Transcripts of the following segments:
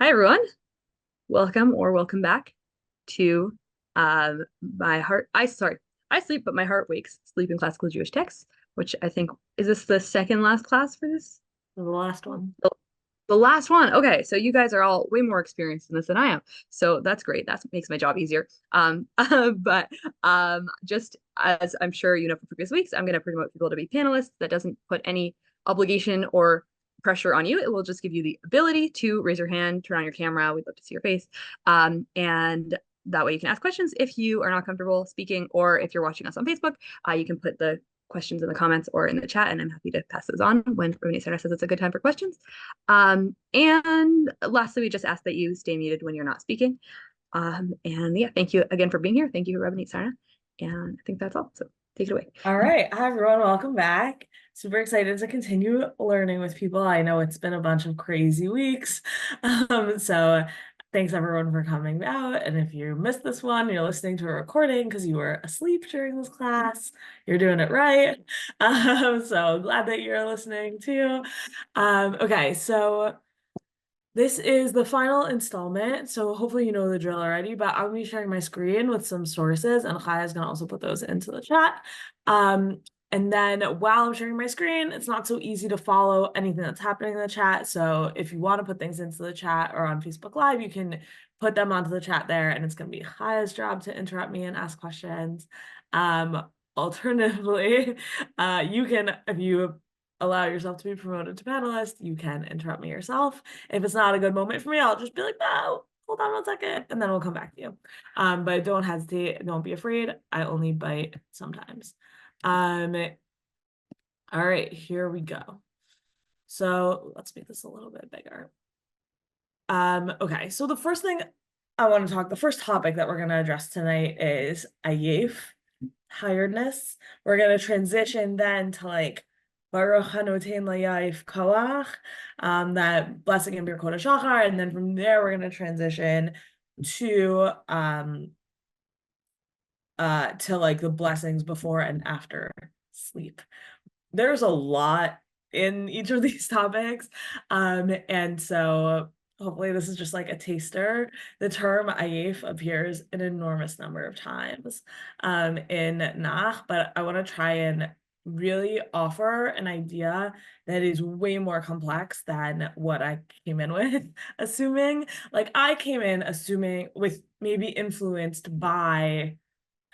Hi everyone. Welcome back to my heart I sleep but my heart wakes sleep in classical Jewish texts, which I think is this the second last class for this? The last one. The last one. Okay, so you guys are all way more experienced in this than I am. So that's great. That makes my job easier. But just as I'm sure you know from previous weeks, I'm going to promote people to be panelists. That doesn't put any obligation or pressure on you. It will just give you the ability to raise your hand, turn on your camera. We'd love to see your face. And that way you can ask questions if you are not comfortable speaking, or if you're watching us on Facebook, you can put the questions in the comments or in the chat, and I'm happy to pass those on when Rabbanit Sarna says it's a good time for questions. And lastly, we just ask that you stay muted when you're not speaking. And yeah, thank you again for being here. Thank you, Rabbanit Sarna. And I think that's all. So take it away. All right. Hi, everyone. Welcome back. Super excited to continue learning with people. I know it's been a bunch of crazy weeks. So thanks everyone for coming out. And if you missed this one, you're listening to a recording because you were asleep during this class, you're doing it right. So glad that you're listening too. Okay, so this is the final installment, so hopefully you know the drill already, but I'll be sharing my screen with some sources, and Chaya is going to also put those into the chat. And then while I'm sharing my screen, it's not so easy to follow anything that's happening in the chat, so if you want to put things into the chat or on Facebook Live, you can put them onto the chat there, and it's going to be Chaya's job to interrupt me and ask questions. Alternatively, you can, if you allow yourself to be promoted to panelist, you can interrupt me yourself. If it's not a good moment for me, I'll just be like, no, hold on 1 second, and then we'll come back to you. But don't hesitate, don't be afraid. I only bite sometimes. All right, here we go. So let's make this a little bit bigger. Okay, so the first thing I want to the first topic that we're going to address tonight is ayef, tiredness. We're going to transition then to like Baruch Hanotein Layaf Koach, that blessing in Birkot HaShachar, and then from there we're going to transition to like the blessings before and after sleep. There's a lot in each of these topics, and so hopefully this is just like a taster. The term ayef appears an enormous number of times in Nach, but I want to try and really offer an idea that is way more complex than what I came in with assuming. Like I came in assuming with maybe influenced by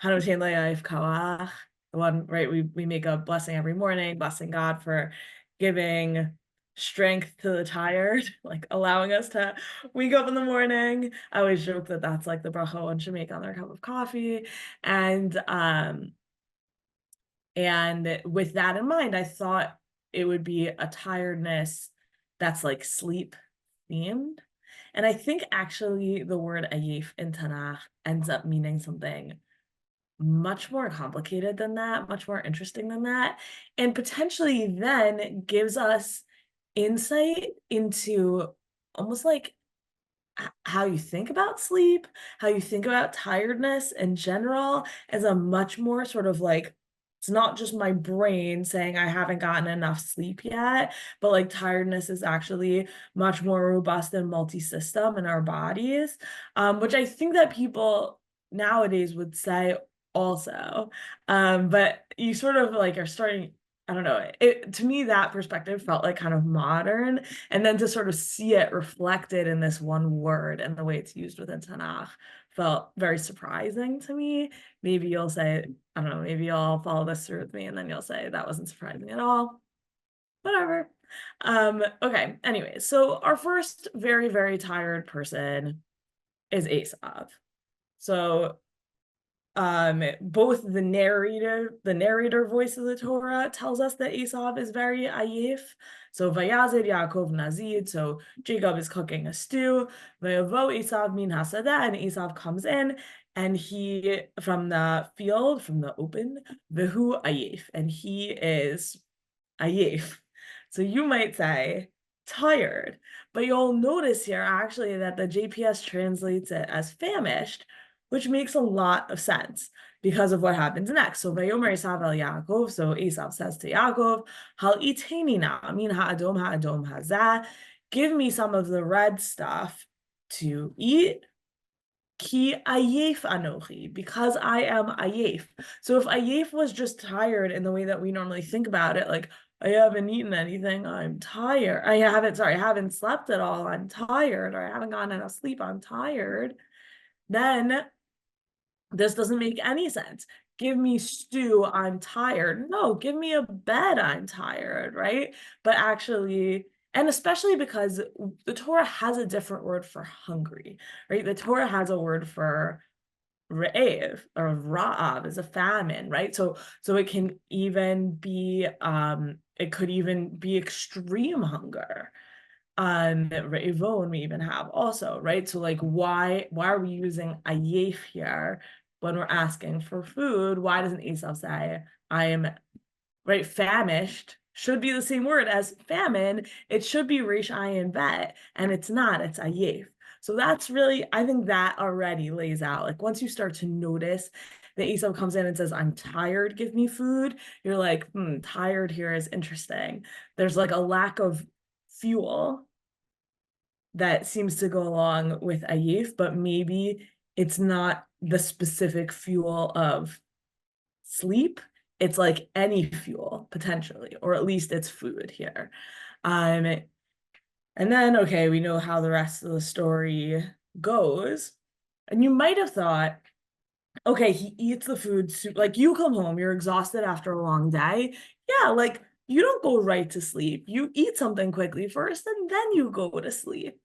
Hanotein Le'ayif Kawach, the one, right? We make a blessing every morning, blessing God for giving strength to the tired, like allowing us to wake up in the morning. I always joke that that's like the bracha one should make on their cup of coffee. And with that in mind, I thought it would be a tiredness that's like sleep themed. And I think actually the word ayif in Tanakh ends up meaning something much more complicated than that, much more interesting than that, and potentially then gives us insight into almost like how you think about sleep, how you think about tiredness in general as a much more sort of like, it's not just my brain saying I haven't gotten enough sleep yet, but like tiredness is actually much more robust and multi-system in our bodies, which I think that people nowadays would say also. But you sort of like are starting, I don't know, to me that perspective felt like kind of modern, and then to sort of see it reflected in this one word and the way it's used within Tanakh felt very surprising to me. Maybe you'll say, I don't know, maybe you'll follow this through with me and then you'll say that wasn't surprising at all. Whatever. Okay, anyway, so our first very, very tired person is Esav. So both the narrator voice of the Torah tells us that Esav is very ayif. So Vayazid Yaakov Nazid, so Jacob is cooking a stew. Vayavo Esav min hasadeh, and Esav comes in, and he from the field, from the open, Vehu ayif, and he is ayif. So you might say tired, but you'll notice here actually that the JPS translates it as famished, which makes a lot of sense because of what happens next. So Vayomer Esav el Yaakov, so Esav says to Yaakov, Hal iteni na, I mean ha'adom hazeh, give me some of the red stuff to eat. Ki ayef anochi, because I am ayef. So if ayef was just tired in the way that we normally think about it, like I haven't eaten anything, I'm tired. I haven't slept at all, I'm tired, or I haven't gotten enough sleep, I'm tired, then this doesn't make any sense. Give me stew, I'm tired. No, give me a bed, I'm tired, right? But actually, and especially because the Torah has a different word for hungry, right? The Torah has a word for re'ev, or ra'av is a famine, right? So it can even be it could even be extreme hunger. Re'evon we even have also, right? So like why are we using ayef here when we're asking for food? Why doesn't Esau say I am, right? Famished should be the same word as famine. It should be resh ayin bet, and it's not, it's ayef. So that's really, I think that already lays out, like once you start to notice that Esau comes in and says, I'm tired, give me food, you're like, tired here is interesting. There's like a lack of fuel that seems to go along with ayif, but maybe it's not the specific fuel of sleep. It's like any fuel potentially, or at least it's food here. And then, okay, we know how the rest of the story goes. And you might have thought, okay, he eats the food, like you come home, you're exhausted after a long day. Yeah, like you don't go right to sleep. You eat something quickly first and then you go to sleep,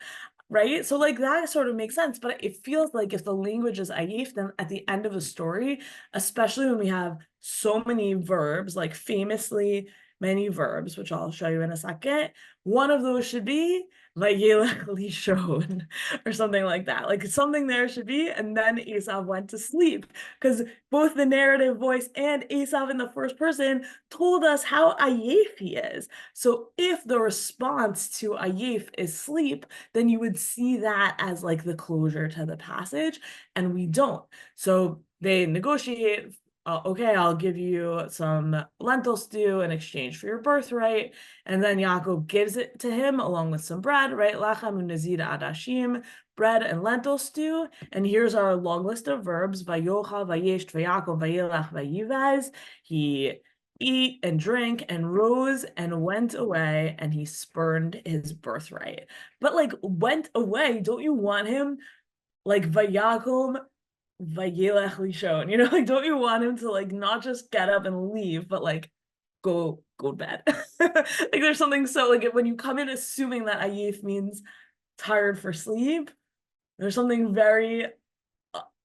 right? So like that sort of makes sense, but it feels like if the language is ayif, then at the end of the story, especially when we have so many verbs, like famously many verbs, which I'll show you in a second, one of those should be vayelech lishon or something like that. Like something there should be, and then Esau went to sleep, because both the narrative voice and Esau in the first person told us how ayif he is. So if the response to ayif is sleep, then you would see that as like the closure to the passage, and we don't. So they negotiate, okay, I'll give you some lentil stew in exchange for your birthright. And then Yaakov gives it to him along with some bread, right? Lachem unezid adashim, bread and lentil stew. And here's our long list of verbs. Vayocha, vayesh, vayakov, vayelach, vayivaz. He eat and drink and rose and went away, and he spurned his birthright. But like went away, don't you want him like vayakom vayelech lishon? You know, like don't you want him to like not just get up and leave, but like go to bed? Like there's something so like when you come in assuming that ayif means tired for sleep, there's something very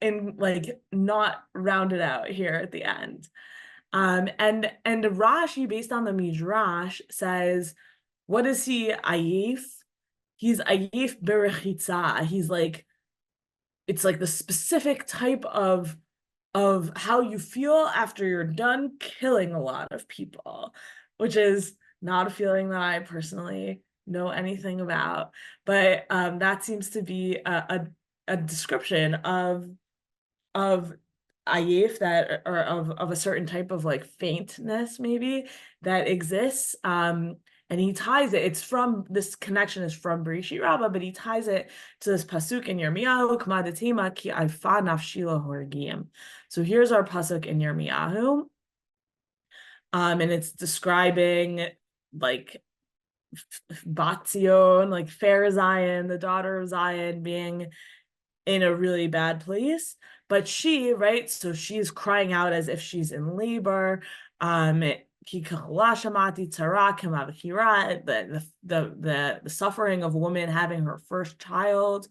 in like not rounded out here at the end. And Rashi, based on the Midrash, says, what is he ayif? He's ayif berechitza. He's like, it's like the specific type of how you feel after you're done killing a lot of people, which is not a feeling that I personally know anything about. But that seems to be a description of ayif, that, or of a certain type of like faintness maybe that exists. And he ties it, it's from, this connection is from Bereshit Rabbah, but he ties it to this pasuk in Yirmiyahu, K'ma detema ki aifa nafshi lahorgim. So here's our pasuk in Yirmiyahu, and it's describing like Bat Zion, like fair Zion, the daughter of Zion, being in a really bad place. But she, right, so she's crying out as if she's in labor. The suffering of a woman having her first child.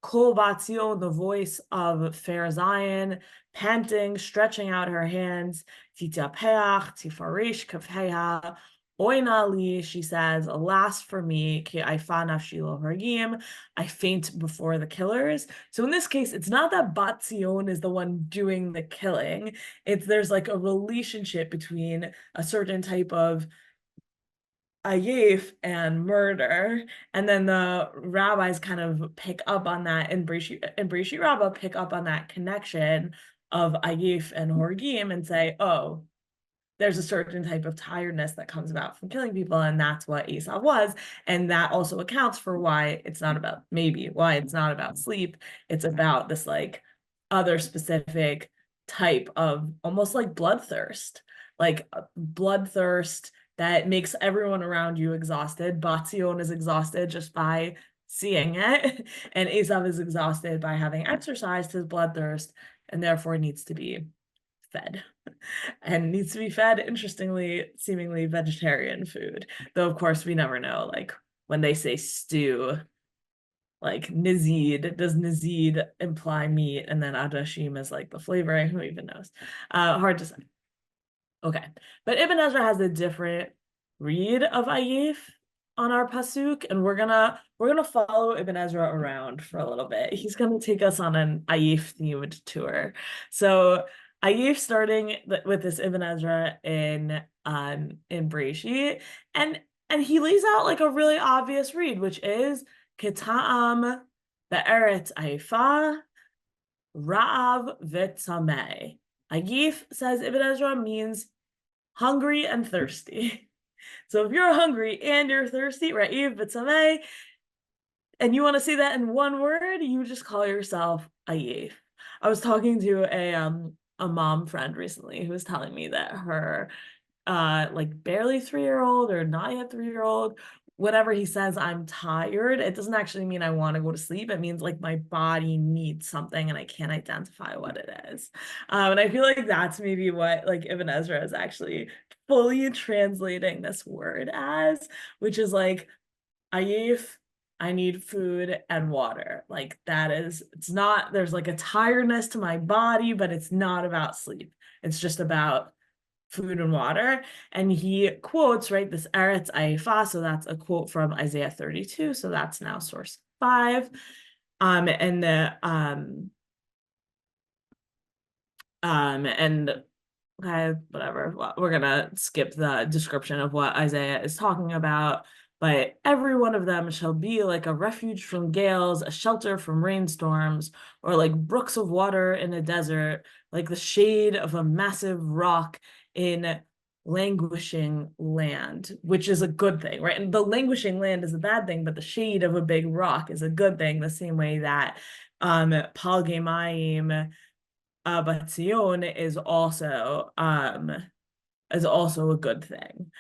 Kol Batzion, the voice of fair Zion, panting, stretching out her hands. Titapeach, tifarish, kafheha. Oina li, she says, alas for me, ki aifa nafshi lo hargim, I faint before the killers. So in this case, it's not that Bat Zion is the one doing the killing. It's there's like a relationship between a certain type of ayif and murder, and then the rabbis kind of pick up on that, and Bereshit Rabbah pick up on that connection of ayif and horgim and say, oh, there's a certain type of tiredness that comes about from killing people, and that's what Aesop was. And that also accounts for why it's not about, maybe why it's not about sleep. It's about this like other specific type of almost like bloodthirst, like bloodthirst that makes everyone around you exhausted. Batsion is exhausted just by seeing it, and Aesop is exhausted by having exercised his bloodthirst, and therefore needs to be fed. And needs to be fed, interestingly, seemingly vegetarian food. Though, of course, we never know. Like when they say stew, like nizid, does nizid imply meat? And then adashim is like the flavoring. Who even knows? Hard to say. Okay, but Ibn Ezra has a different read of Ayif on our pasuk, and we're gonna follow Ibn Ezra around for a little bit. He's gonna take us on an Ayif themed tour. So Ayif, starting with this Ibn Ezra in Breshit, and he lays out like a really obvious read, which is Kita'am be'eretz Aifa Ra'av v'tzameh. Ayif, says Ibn Ezra, means hungry and thirsty. So if you're hungry and you're thirsty, Ra'iv v'tzameh, and you want to say that in one word, you just call yourself Ayif. I was talking to a mom friend recently who was telling me that her like barely 3-year-old or not yet 3-year-old, whenever he says I'm tired, it doesn't actually mean I want to go to sleep. It means like my body needs something and I can't identify what it is. And I feel like that's maybe what like Ibn Ezra is actually fully translating this word as, which is like Ayif, I need food and water. Like that is, it's not, there's like a tiredness to my body, but it's not about sleep. It's just about food and water. And he quotes, right, this Eretz Aifa. So that's a quote from Isaiah 32. So that's now source 5. And the and okay, whatever. Well, we're gonna skip the description of what Isaiah is talking about. But every one of them shall be like a refuge from gales, a shelter from rainstorms, or like brooks of water in a desert, like the shade of a massive rock in languishing land, which is a good thing, right? And the languishing land is a bad thing, but the shade of a big rock is a good thing, the same way that Palgemaim Batzion is also a good thing.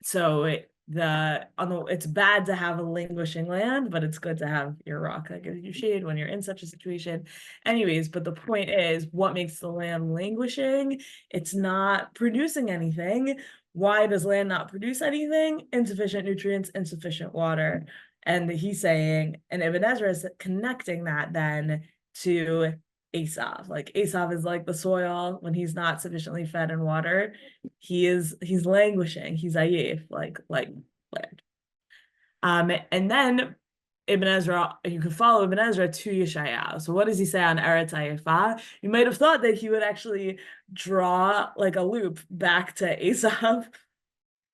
So it's bad to have a languishing land, but it's good to have your rock that gives you shade when you're in such a situation. Anyways, but the point is, what makes the land languishing? It's not producing anything. Why does land not produce anything? Insufficient nutrients, insufficient water. And he's saying, and Ibn Ezra is connecting that then to Asav. Like Asav is like the soil when he's not sufficiently fed and watered. He's languishing. He's ayif, like land. And then Ibn Ezra, you can follow Ibn Ezra to Yeshayahu. So what does he say on Eretz Ayifah? You might have thought that he would actually draw like a loop back to Asav,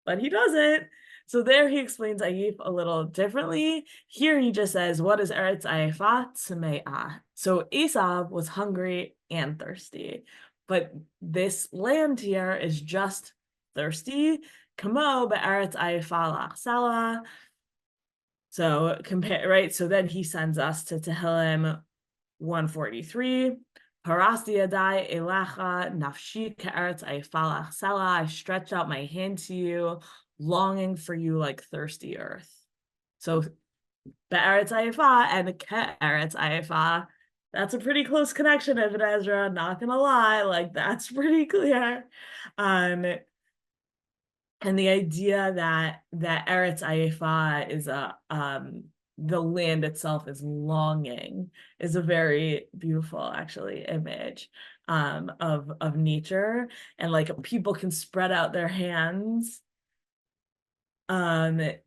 but he doesn't. So there he explains Ayif a little differently. Here he just says, what is Eretz Ayifah? Tzeme'ah. So Esav was hungry and thirsty, but this land here is just thirsty. Kamo be'eretz Ayifah lachsala. So compare, right? So then he sends us to Tehillim 143. Parasti adai elacha nafshi ke'eretz Ayifah lachsala. I stretched out my hand to you, longing for you like thirsty earth. So be'eretz Ayifah and ke'eretz Ayifah, that's a pretty close connection, Ibn Ezra, not gonna lie, like that's pretty clear. And the idea that Eretz Ayifah is the land itself is longing is a very beautiful actually image of nature, and like people can spread out their hands and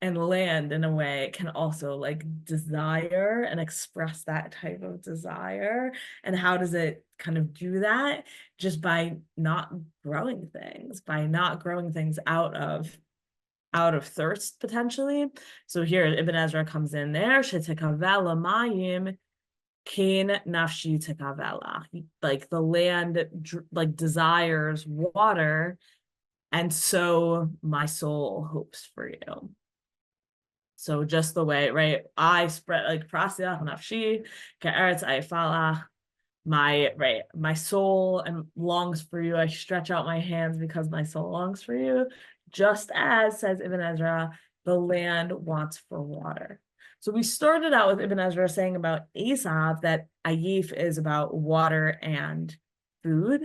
land in a way can also like desire and express that type of desire. And how does it kind of do that? Just by not growing things, out of thirst potentially. So here Ibn Ezra comes in there, Kain nafshi tekavela. Like the land like desires water, and so my soul hopes for you. So just the way, right? I spread like prasiach nafshi ke'eretz ayfalach. My soul and longs for you. I stretch out my hands because my soul longs for you. Just as, says Ibn Ezra, the land wants for water. So we started out with Ibn Ezra saying about Esav that Ayif is about water and food.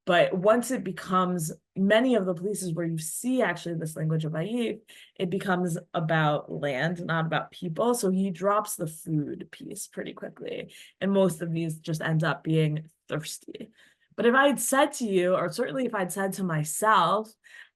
But once it becomes many of the places where you see actually this language of Ayif, it becomes about land, not about people. So he drops the food piece pretty quickly. And most of these just end up being thirsty. But if I had said to you, or certainly if I'd said to myself,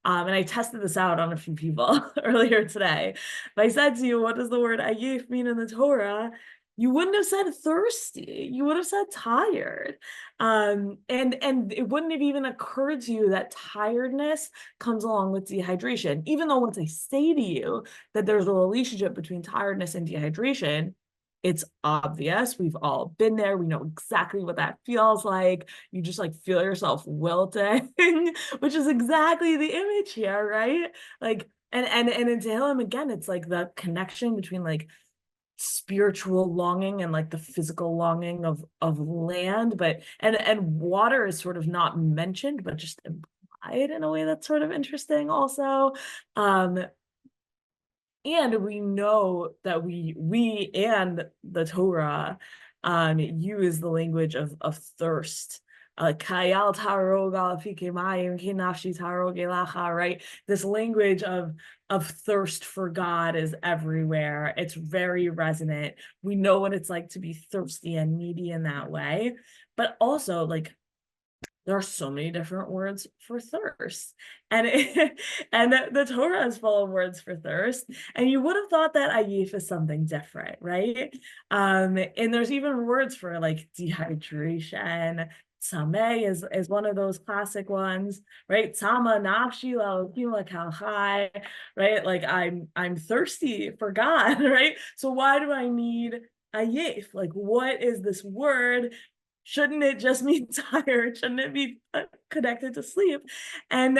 and I tested this out on a few people earlier today, if I said to you, what does the word Ayif mean in the Torah? You wouldn't have said thirsty. You would have said tired. And it wouldn't have even occurred to you that tiredness comes along with dehydration. Even though once I say to you that there's a relationship between tiredness and dehydration, it's obvious. We've all been there. We know exactly what that feels like. You just like feel yourself wilting, which is exactly the image here, right? Like, and in Tehillim, again, it's like the connection between like spiritual longing and like the physical longing of land, but and water is sort of not mentioned but just implied in a way that's sort of interesting also. And we know that we and the Torah use the language of thirst. Kayal tarog alafike mayim kinafshi tarog elacha, right? This language of thirst for God is everywhere. It's very resonant. We know what it's like to be thirsty and needy in that way. But also, like, there are so many different words for thirst, and the Torah is full of words for thirst, and you would have thought that ayif is something different, right? And there's even words for like dehydration. Sameh is one of those classic ones, right? Tama nafshi la'okim kalchai, right? Like I'm thirsty for God, right? So why do I need ayif? Like, what is this word? Shouldn't it just mean tired? Shouldn't it be connected to sleep? And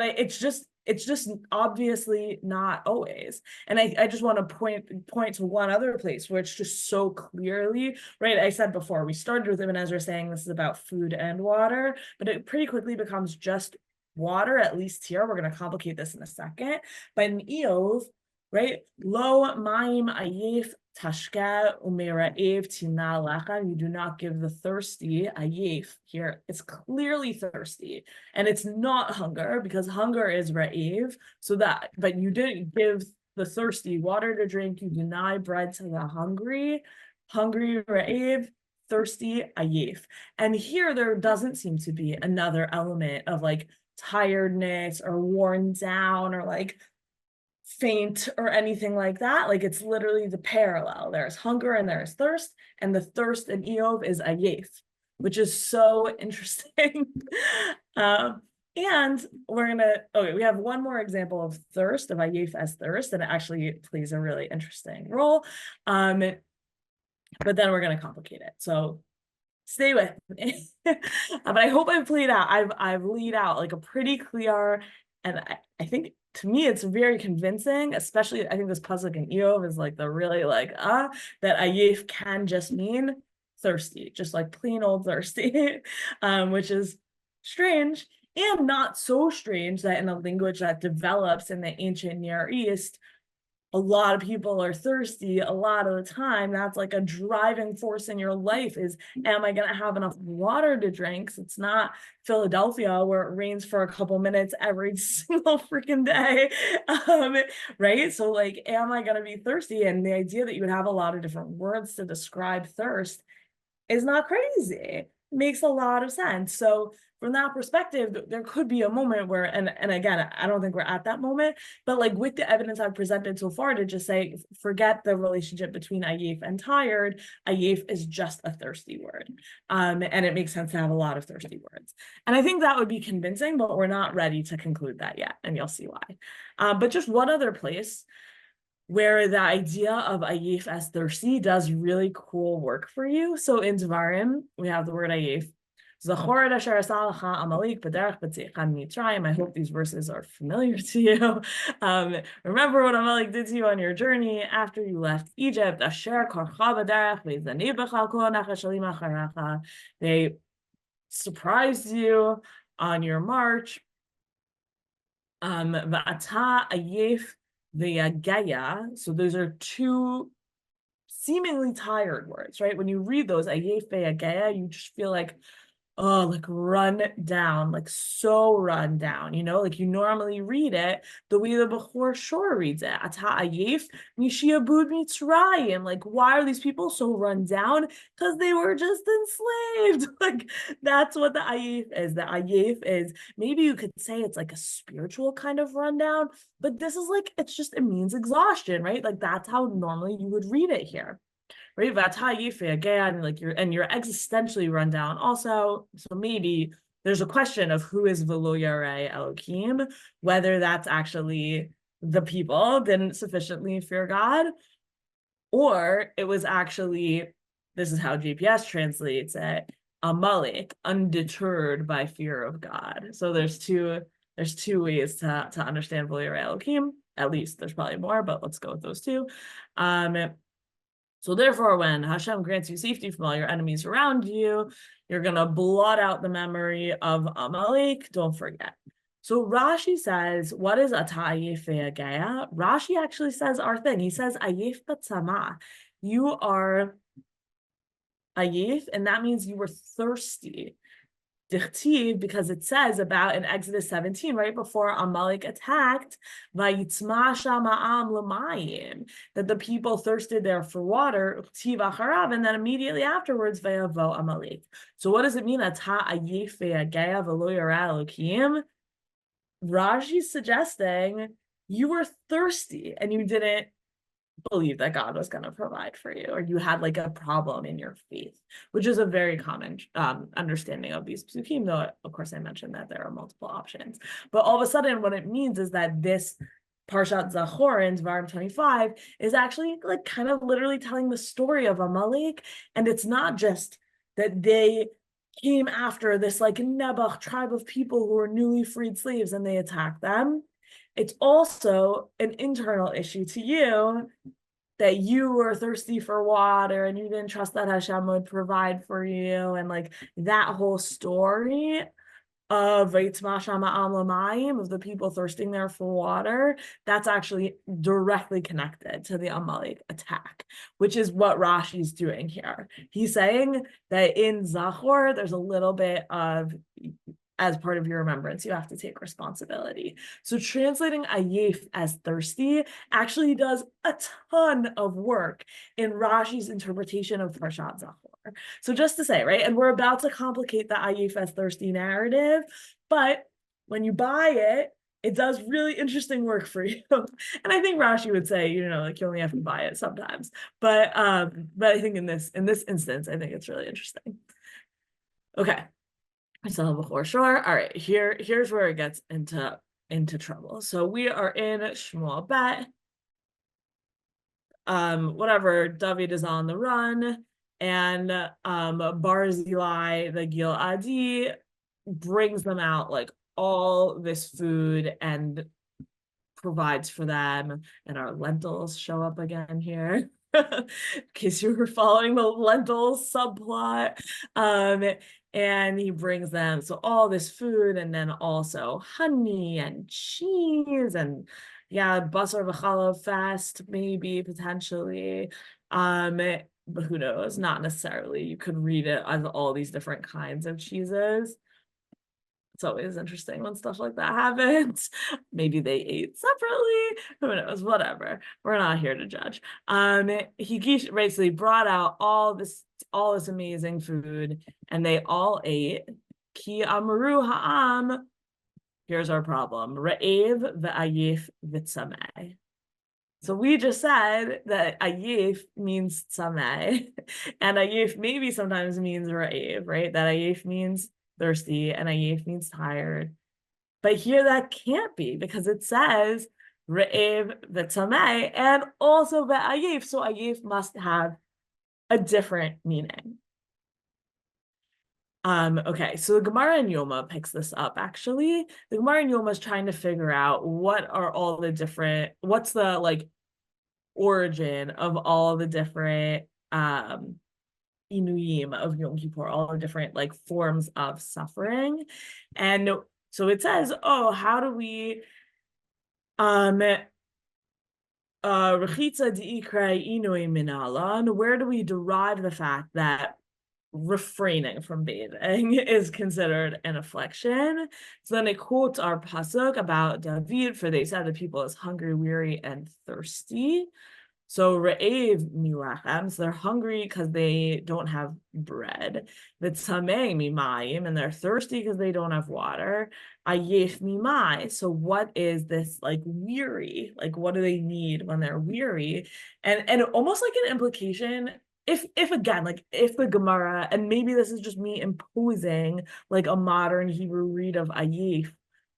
it's just obviously not always. And I just want to point to one other place where it's just so clearly, right? I said before, we started with Ibn Ezra saying this is about food and water, but it pretty quickly becomes just water, at least here. We're going to complicate this in a second. But in Eov, right? Lo ma'im ayif tashka umera'ev tina lachan. You do not give the thirsty ayif here. It's clearly thirsty, and it's not hunger because hunger is ra'ev. So that, but you didn't give the thirsty water to drink. You deny bread to the hungry. Hungry ra'ev, thirsty ayif. And here there doesn't seem to be another element of like tiredness or worn down or like faint or anything like that. Like it's literally the parallel. There's hunger and there's thirst, and the thirst in Eov is ayef, which is so interesting. And we have one more example of thirst, of ayef as thirst, and it actually plays a really interesting role. But then we're gonna complicate it. So stay with me. But I hope I've laid out like a pretty clear, and I think to me it's very convincing, especially I think this pasuk in Eov is like the really like that ayef can just mean thirsty, just like plain old thirsty, which is strange and not so strange that in a language that develops in the ancient Near East, a lot of people are thirsty a lot of the time. That's like a driving force in your life is, am I going to have enough water to drink? So it's not Philadelphia where it rains for a couple minutes every single freaking day. Right? So like, am I going to be thirsty? And the idea that you would have a lot of different words to describe thirst is not crazy. It makes a lot of sense. So from that perspective, there could be a moment where, and again, I don't think we're at that moment, but like with the evidence I've presented so far to just say, forget the relationship between ayef and tired, ayef is just a thirsty word. And it makes sense to have a lot of thirsty words. And I think that would be convincing, but we're not ready to conclude that yet. And you'll see why. But just one other place where the idea of ayif as thirsty does really cool work for you. So in Dvarim, we have the word ayif. Zachor asher asalacha Amalek b'derech b'tzeichan Mitzrayim. I hope these verses are familiar to you. Remember what Amalek did to you on your journey after you left Egypt. Asher korcha b'derech v'zaniv b'chal kol nachashalim acharecha. They surprised you on your march. V'ata ayif v'yagaya. So those are two seemingly tired words, right? When you read those, ayif v'yagaya, you just feel like, oh, like run down, like so run down, you know, like you normally read it the way the Bechor Shor reads it. Ata ayif mishiabud mitzrayim. Like, why are these people so run down? Because they were just enslaved. Like, that's what the ayif is. The ayif is, maybe you could say it's like a spiritual kind of rundown, but this is like, it means exhaustion, right? Like, that's how normally you would read it here. Right, again, like you're existentially run down also. So maybe there's a question of who is V'lo Yarei Elokim, whether that's actually the people didn't sufficiently fear God, or it was actually, this is how GPS translates it, Amalek, undeterred by fear of God. So there's two ways to understand V'lo Yarei Elokim. At least there's probably more, but let's go with those two. So therefore, when Hashem grants you safety from all your enemies around you, you're going to blot out the memory of Amalek. Don't forget. So Rashi says, what is ata ayif ve'agaya? Rashi actually says our thing. He says, ayif batzama. You are ayif, and that means you were thirsty. Dichtiv, because it says about in Exodus 17, right before Amalek attacked, Vayitzma shama'am l'mayim, that the people thirsted there for water, and then immediately afterwards, vayavo Amalek. So what does it mean? Ata ayif ve'agaya v'lo yara Elokim? Rashi's suggesting you were thirsty and you didn't believe that God was going to provide for you, or you had like a problem in your faith, which is a very common understanding of these psukim, though of course I mentioned that there are multiple options. But all of a sudden what it means is that this Parshat Zachor in Dvarim 25 is actually like kind of literally telling the story of Amalek, and it's not just that they came after this like Nebuch tribe of people who were newly freed slaves and they attacked them. It's also an internal issue to you that you were thirsty for water and you didn't trust that Hashem would provide for you. And like that whole story of the people thirsting there for water, that's actually directly connected to the Amalek attack, which is what Rashi's doing here. He's saying that in Zachor, there's a little bit of, as part of your remembrance, you have to take responsibility. So translating ayef as thirsty actually does a ton of work in Rashi's interpretation of Parshat Zachor. So just to say, right, and we're about to complicate the ayef as thirsty narrative, but when you buy it, it does really interesting work for you. And I think Rashi would say, you know, like you only have to buy it sometimes. But I think in this instance, I think it's really interesting. Okay. So before sure. All right, here's where it gets into trouble. So we are in Shmuel Bet. Whatever, David is on the run, and Barzillai, the Giladi, brings them out like all this food and provides for them, and our lentils show up again here. In case you were following the lentils subplot. And he brings them so all this food, and then also honey and cheese, and yeah, basar v'chalav fest, maybe potentially. But who knows? Not necessarily. You could read it as all these different kinds of cheeses. It's always interesting when stuff like that happens. Maybe they ate separately. Who knows? Whatever. We're not here to judge. He basically brought out all this amazing food, and they all ate. Ki amru ha'am. Here's our problem. Re'ev ve'ayif v'tzameh. So we just said that ayif means tzameh, and ayif maybe sometimes means re'ev, right? That ayif means thirsty and ayif means tired. But here that can't be, because it says re'ev, v'tamei, and also ve'ayef. So ayef must have a different meaning. Okay, so the Gemara in Yoma picks this up actually. The Gemara in Yoma is trying to figure out what are all the different, what's the like origin of all the different Inuyim of Yom Kippur, all the different like forms of suffering. And so it says, oh, how do we Rechitza diikra inui minalan, where do we derive the fact that refraining from bathing is considered an affliction? So then it quotes our pasuk about David, for they said the people is hungry, weary, and thirsty. So re'ev milachem, so they're hungry because they don't have bread. V'tzamei mimayim, and they're thirsty because they don't have water. Ayef mimai, so what is this like weary? Like what do they need when they're weary? And almost like an implication, if again, like if the Gemara, and maybe this is just me imposing like a modern Hebrew read of ayef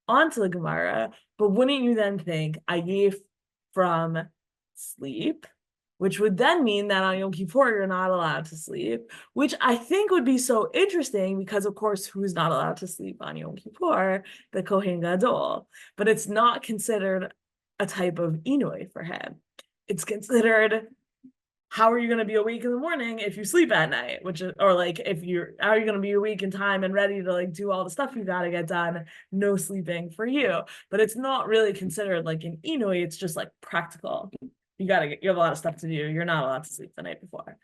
onto the Gemara, but wouldn't you then think ayef from sleep, which would then mean that on Yom Kippur you're not allowed to sleep, which I think would be so interesting because, of course, who's not allowed to sleep on Yom Kippur? The Kohen Gadol. But it's not considered a type of Inui for him. It's considered, how are you going to be awake in the morning if you sleep at night? Which is, or like, how are you going to be awake in time and ready to like do all the stuff you got to get done? No sleeping for you. But it's not really considered like an Inui. It's just like practical. You have a lot of stuff to do. You're not allowed to sleep the night before.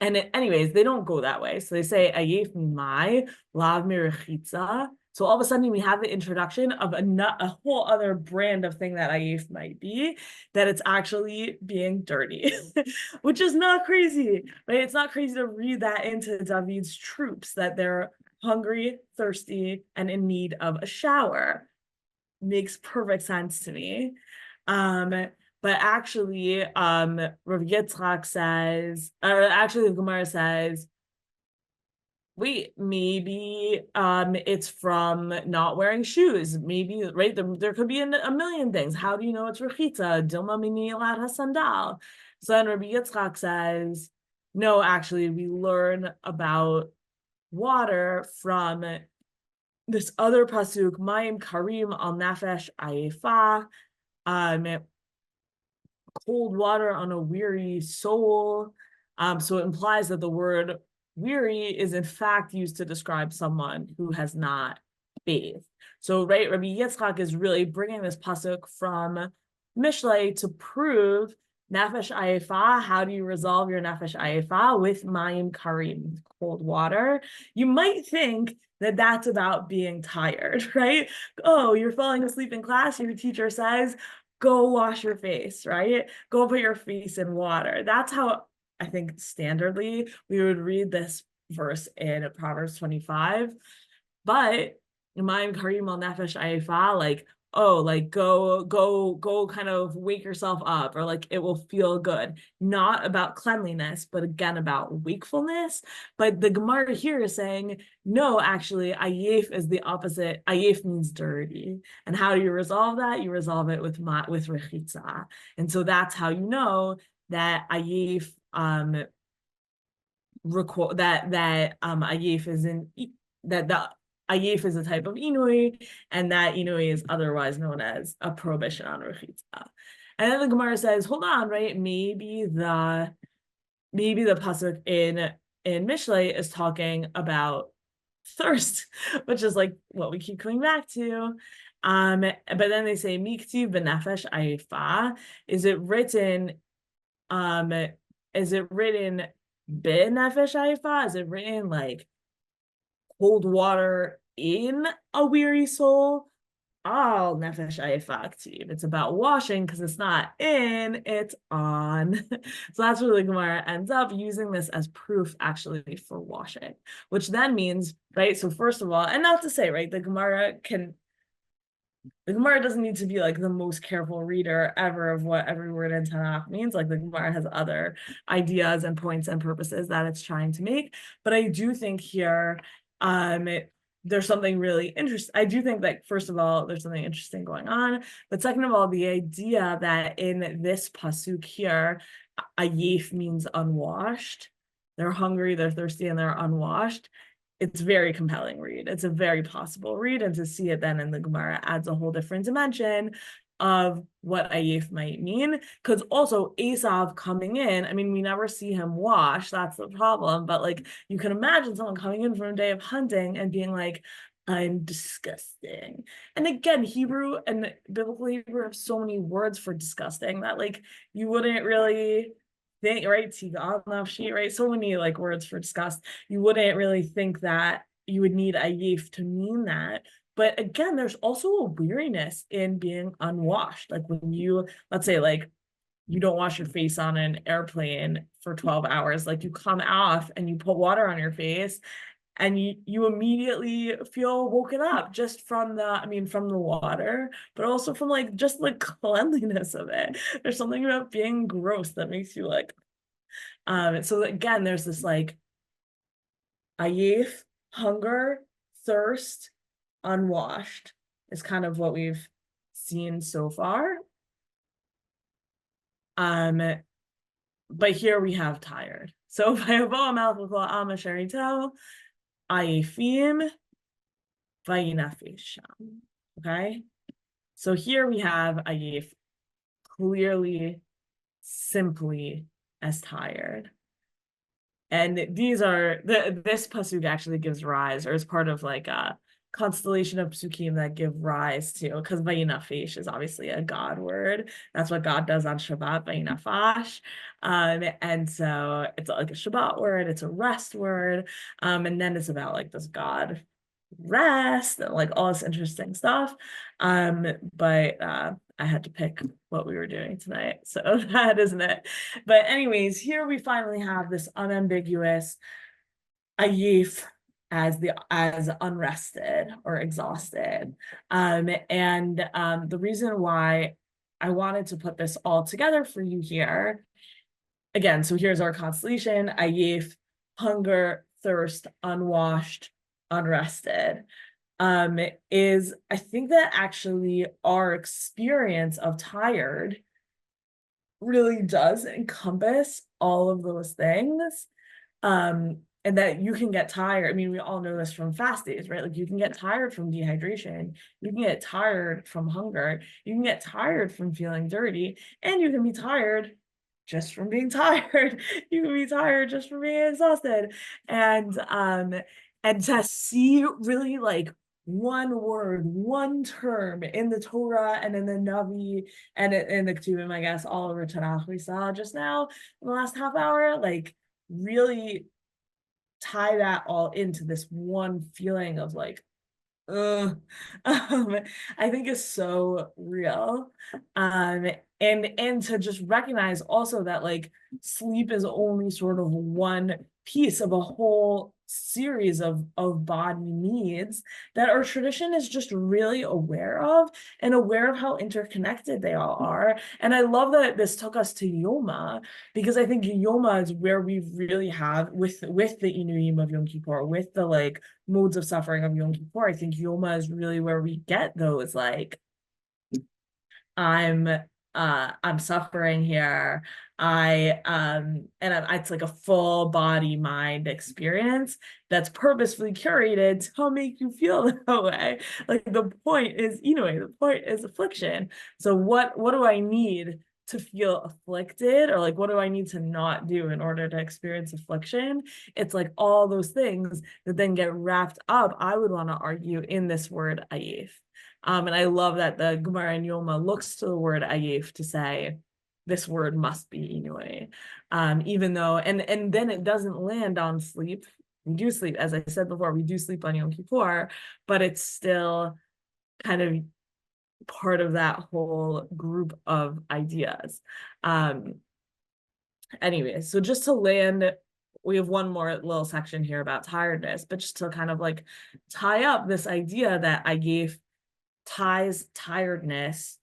Anyways, they don't go that way. So they say, Ayef mimai, lav mirechitza. So all of a sudden we have the introduction of a whole other brand of thing that Ayef might be, that it's actually being dirty, which is not crazy, right? It's not crazy to read that into David's troops, that they're hungry, thirsty, and in need of a shower. Makes perfect sense to me. But actually, Rav Yitzchak says, or actually the Gemara says, wait, maybe it's from not wearing shoes. Maybe, right? There could be a million things. How do you know it's Rechitza? Dilma mini elad hasandal. So then Rabbi Yitzchak says, no, actually, we learn about water from this other pasuk, Mayim Karim al Nafesh Ayefa. Cold water on a weary soul. So it implies that the word weary is in fact used to describe someone who has not bathed. So, right, Rabbi Yitzchak is really bringing this pasuk from Mishlei to prove nefesh ayefa. How do you resolve your nefesh ayefa? With mayim karim, cold water. You might think that that's about being tired, right? Oh, you're falling asleep in class. Your teacher says, go wash your face, right? Go put your face in water. That's how I think standardly we would read this verse in Proverbs 25. But Mayim Karim al Nefesh Ayefa, like, oh, like go kind of wake yourself up, or like it will feel good. Not about cleanliness, but again about wakefulness. But the Gemara here is saying, no, actually, Ayef is the opposite. Ayef means dirty. And how do you resolve that? You resolve it with Rechitza. And so that's how you know that Ayef Ayef is in that the Ayef is a type of Inui, and that Inui is otherwise known as a prohibition on Rechitza. And then the Gemara says, hold on, right? Maybe the pasuk in Mishlei is talking about thirst, which is like what we keep coming back to. But then they say, Miktiv b'nefesh ayefa. Is it written b'nefesh ayefa? Is it written like cold water in a weary soul? All nefesh ayefa aktiv. It's about washing because it's not in, it's on. So that's where the Gemara ends up using this as proof actually for washing, which then means, right? So first of all, and not to say, right, the Gemara doesn't need to be like the most careful reader ever of what every word in Tanakh means. Like the Gemara has other ideas and points and purposes that it's trying to make. But I do think here, there's something really interesting. I do think that, first of all, there's something interesting going on. But second of all, the idea that in this pasuk here, ayef means unwashed. They're hungry, they're thirsty, and they're unwashed. It's very compelling read. It's a very possible read. And to see it then in the Gemara adds a whole different dimension of what ayef might mean. Because also Esav coming in, I mean, we never see him wash. That's the problem. But like, you can imagine someone coming in from a day of hunting and being like, I'm disgusting. And again, Hebrew and biblical Hebrew have so many words for disgusting that like you wouldn't really think, right? Tigal nafshi, right? So many like words for disgust. You wouldn't really think that you would need ayef to mean that. But again, there's also a weariness in being unwashed. Like when you, let's say, like you don't wash your face on an airplane for 12 hours, like you come off and you put water on your face and you immediately feel woken up just from the, I mean, from the water, but also from like just the cleanliness of it. There's something about being gross that makes you like, so again, there's this like ayef, hunger, thirst, unwashed is kind of what we've seen so far. But here we have tired. So ayefim vayinafisham. Okay. So here we have ayef clearly, simply as tired. And these are this pasuk actually gives rise, or is part of like a constellation of psukim that give rise to, because vayinafish is obviously a God word. That's what God does on Shabbat, vayinafash. And so it's like a Shabbat word, it's a rest word. And then it's about like this God rest and like all this interesting stuff. But I had to pick what we were doing tonight, so that isn't it. But anyways, here we finally have this unambiguous ayif as unrested or exhausted. And the reason why I wanted to put this all together for you here, again, so here's our constellation: ayif, hunger, thirst, unwashed, unrested. Is I think that actually our experience of tired really does encompass all of those things. And that you can get tired. I mean, we all know this from fast days, right? Like you can get tired from dehydration, you can get tired from hunger, you can get tired from feeling dirty, and you can be tired just from being tired. You can be tired just from being exhausted. And to see really like one word, one term in the Torah and in the Navi and in the Ketuvim, I guess, all over Tanakh we saw just now in the last half hour, like really tie that all into this one feeling of like, I think is so real. And to just recognize also that like sleep is only sort of one piece of a whole series of body needs that our tradition is just really aware of and aware of how interconnected they all are. And I love that this took us to Yoma, because I think Yoma is where we really have with the Inuyim of Yom Kippur, with the like modes of suffering of Yom Kippur. I think Yoma is really where we get those like, I'm suffering here. It's like a full body mind experience that's purposefully curated to make you feel that way. Like the point is, the point is affliction. So what do I need to feel afflicted, or like what do I need to not do in order to experience affliction? It's like all those things that then get wrapped up, I would want to argue, in this word ayef. And I love that the Gemara in Yoma looks to the word ayef to say this word must be inui. Even though, and then it doesn't land on sleep. We do sleep, as I said before, we do sleep on Yom Kippur, but it's still kind of part of that whole group of ideas. Anyway, so just to land, we have one more little section here about tiredness, but just to kind of like tie up this idea that ayef ties tiredness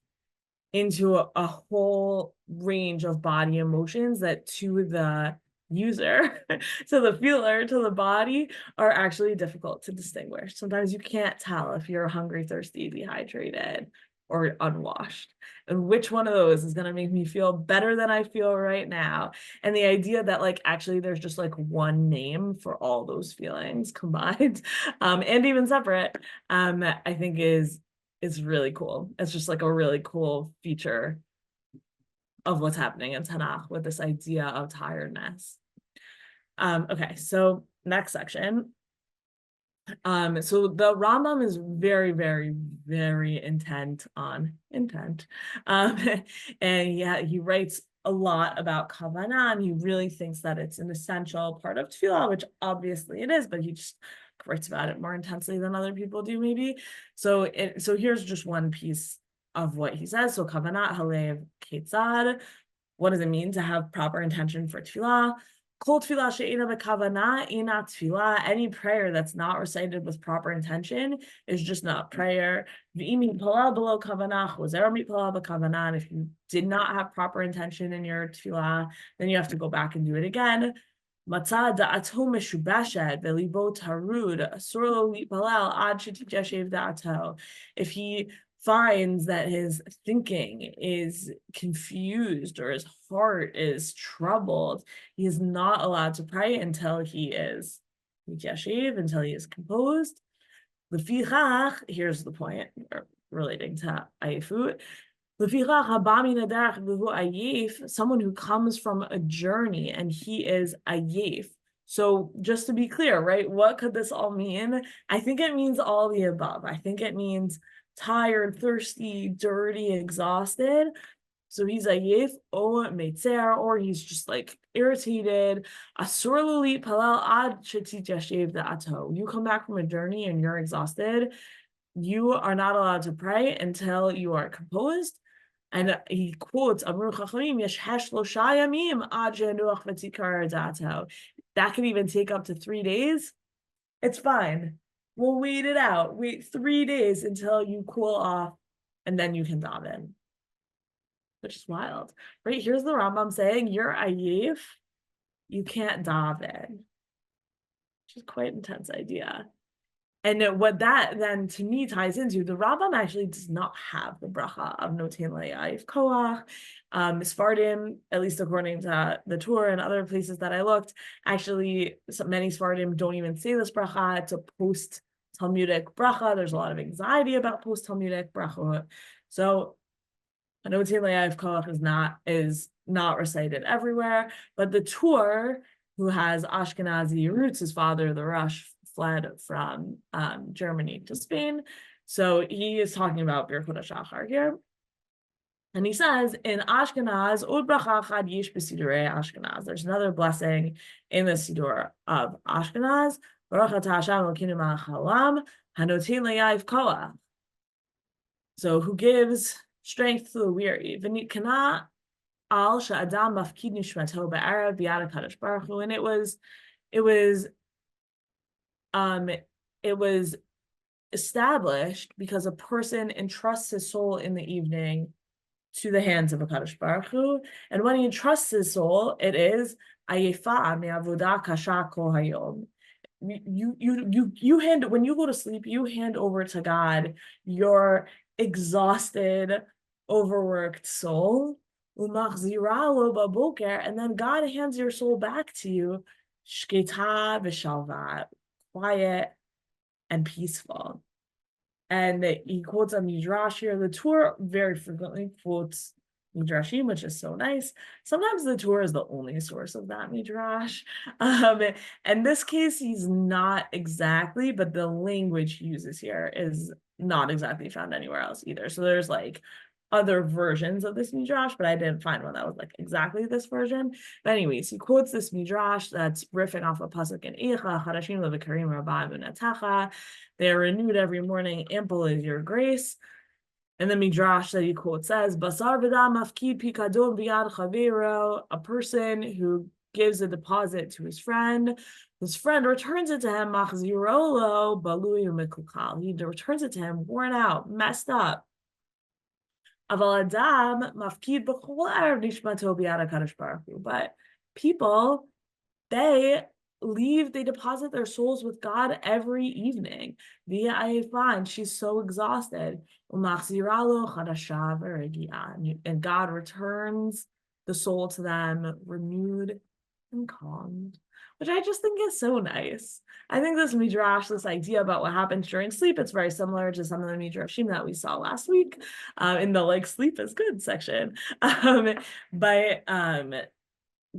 into a whole range of body emotions that to the user to the feeler, to the body, are actually difficult to distinguish. Sometimes you can't tell if you're hungry, thirsty, dehydrated, or unwashed. And which one of those is going to make me feel better than I feel right now? And the idea that like actually there's just like one name for all those feelings combined, and even separate, I think is really cool. It's just like a really cool feature of what's happening in Tanakh with this idea of tiredness. Okay, so next section. So the Rambam is very, very, very intent. And yeah, he writes a lot about kavanah, and he really thinks that it's an essential part of tefillah, which obviously it is, but he just writes about it more intensely than other people do, maybe. So here's just one piece of what he says. So kavanah halev ketzad. What does it mean to have proper intention for tefillah? Kol tefillah she'ena b'kavanah ina tefillah. Any prayer that's not recited with proper intention is just not prayer. V'im mitpalel below kavanah chozer mitpalel b'kavanah. And if you did not have proper intention in your tefillah, then you have to go back and do it again. Matzah da'ato meshubashed v'libo tarud asur lo mitpalel ad shetityashev da'ato. If he finds that his thinking is confused or his heart is troubled, he is not allowed to pray until he is mityashiv, until he is composed. Lefichach, here's the point relating to ayifut. Lefichach haba min haderech v'hu ayif, someone who comes from a journey and he is ayif. So just to be clear, right, what could this all mean? I think it means all the above. I think it means tired, thirsty, dirty, exhausted. So he's ayef o meitzer, or he's just like irritated. Asur lo palal ad shetityashev da'ato. You come back from a journey and you're exhausted, you are not allowed to pray until you are composed. And he quotes Amru Chachamim Yeshesh lo shayamim ad shenuach v'tikar da'ato. That can even take up to 3 days. It's fine. We'll wait it out. Wait 3 days until you cool off, and then you can daven. Which is wild, right? Here's the Rambam saying you're ayif, you can't daven, which is quite an intense idea. And what that then to me ties into, the Rambam actually does not have the bracha of noten le'ayif koach. Sfardim, at least according to the Torah and other places that I looked, actually many Sfardim don't even say this bracha. It's a post-Talmudic bracha. There's a lot of anxiety about post-Talmudic bracha. So noten le'ayif koach is not recited everywhere, but the Tur, who has Ashkenazi roots, his father, the Rosh, fled from Germany to Spain. So he is talking about Birkut HaShachar here. And he says, in Ashkenaz, Od bracha chad yish b'sidurei Ashkenaz. There's another blessing in the Sidur of Ashkenaz. Baruch atah Hashem Elokeinu melech haolam, hanoten le'ayif koach. So who gives strength to the weary. V'nitkana al she'adam mafkid nishmato ba'arav b'yad HaKadosh Baruch Hu. And it was established because a person entrusts his soul in the evening to the hands of HaKadosh Baruch Hu, and when he entrusts his soul, it is ayefa me'avodah kasha kol hayom. You hand, when you go to sleep, you hand over to God your exhausted, overworked soul, umachzira lo baboker, and then God hands your soul back to you, shketa v'shalva, quiet and peaceful. And he quotes a midrash here. The Torah very frequently quotes midrashim, which is so nice. Sometimes the Torah is the only source of that midrash. In this case, he's not exactly, but the language he uses here is not exactly found anywhere else either. So there's like other versions of this midrash, but I didn't find one that was like exactly this version. But anyways, he quotes this midrash that's riffing off a pasuk in Eicha, Chadashim levikarim rabba v'natacha. They are renewed every morning, ample is your grace. And the midrash that he quotes says, Basar v'dam mafkid pikadon b'yad chavero, a person who gives a deposit to his friend returns it to him, machzirolo balui u'mekukal. He returns it to him worn out, messed up. But people they deposit their souls with God every evening. And she's so exhausted. And God returns the soul to them renewed and calmed, which I just think is so nice. I think this midrash, this idea about what happens during sleep, it's very similar to some of the midrashim that we saw last week in the like sleep is good section. But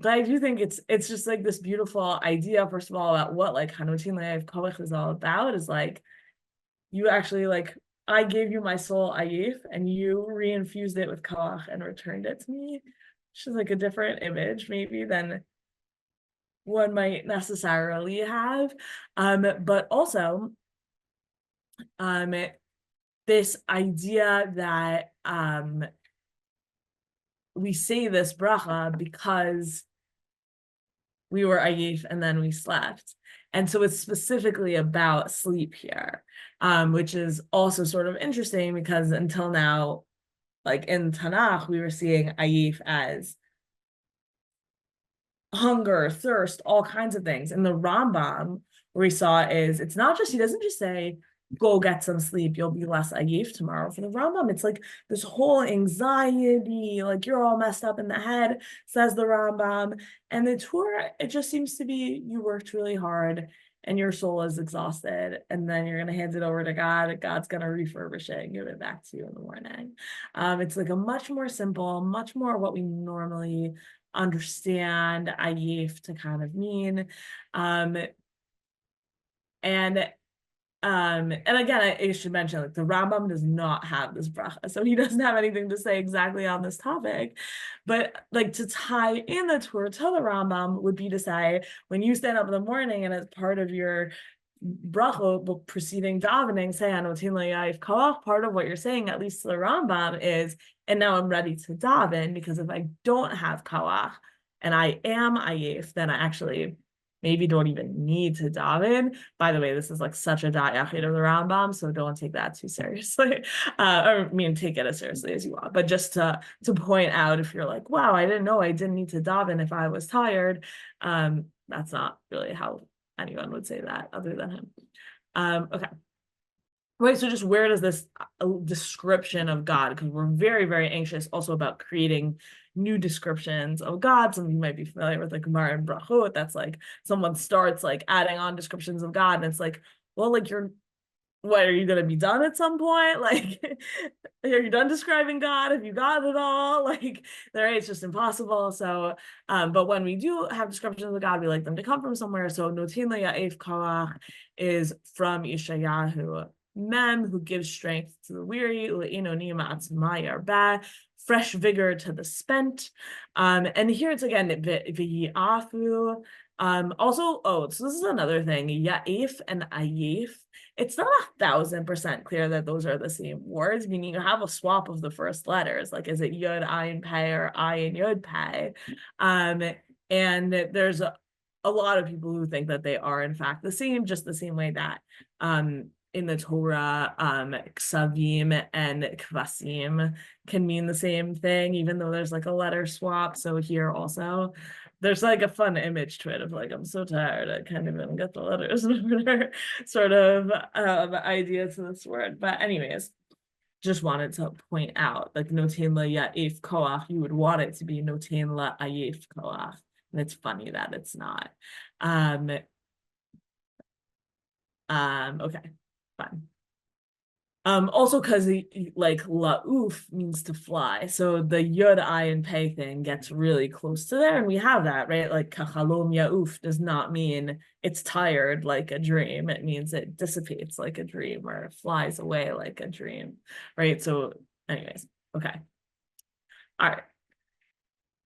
I do think it's just like this beautiful idea, first of all, about what like Hanotin Le'av Koach is all about, is like you actually like I gave you my soul Ayif and you reinfused it with Koach and returned it to me, which is like a different image maybe than one might necessarily have. But also this idea that we say this bracha because we were ayif and then we slept. And so it's specifically about sleep here, which is also sort of interesting because until now, like in Tanakh, we were seeing ayif as hunger, thirst, all kinds of things. And the Rambam, where we saw is it's not just, he doesn't just say, go get some sleep, you'll be less ayif tomorrow. For the Rambam, it's like this whole anxiety, like you're all messed up in the head, says the Rambam. And the Torah, it just seems to be you worked really hard and your soul is exhausted, and then you're going to hand it over to God. God's going to refurbish it and give it back to you in the morning. It's like a much more simple, much more what we normally understand ayif to kind of mean. And again, I should mention, like the Rambam does not have this bracha, so he doesn't have anything to say exactly on this topic. But like to tie in the Torah to the Rambam would be to say, when you stand up in the morning and as part of your bracha preceding davening, say Anotin Le'av Koach, part of what you're saying, at least to the Rambam, is, and now I'm ready to daven, because if I don't have Koach and I am ayif, then I actually maybe don't even need to daven. By the way, this is like such a da'at yachid of the Rambam, so don't take that too seriously. Or I mean, take it as seriously as you want. But just to point out, if you're like, wow, I didn't know I didn't need to daven if I was tired, that's not really how anyone would say that other than him. Okay. Right, so just where does this description of God, because we're very, very anxious also about creating new descriptions of God. Some of you might be familiar with like Gemara and Brachot. That's like someone starts like adding on descriptions of God, and it's like, well, like what, are you going to be done at some point? Like, are you done describing God? Have you got it all? Like, right, it's just impossible. So, but when we do have descriptions of God, we like them to come from somewhere. So, Notin Le'av Koach is from Yeshayahu Mem, who gives strength to the weary, fresh vigor to the spent. And here it's again, v'yi'afu. Also, so this is another thing, Ya'if and Ayif. It's not 1,000% clear that those are the same words, meaning you have a swap of the first letters. Like, is it Yud, Ayin, Pei, or Ayin, Yud, Pei? And there's a lot of people who think that they are, in fact, the same, just the same way that in the Torah, ksavim and kvasim can mean the same thing, even though there's like a letter swap. So here also, there's like a fun image to it of like, I'm so tired, I can't even get the letters sort of idea to this word. But anyways, just wanted to point out, like notain la ya'if koach, you would want it to be notain la ayif koach. And it's funny that it's not. Okay, fine. Also because like la'uf means to fly, so the yud ayin pei thing gets really close to there, and we have that, right? Like kachalom ya'uf does not mean it's tired like a dream. It means it dissipates like a dream, or it flies away like a dream, right? So anyways, okay. All right.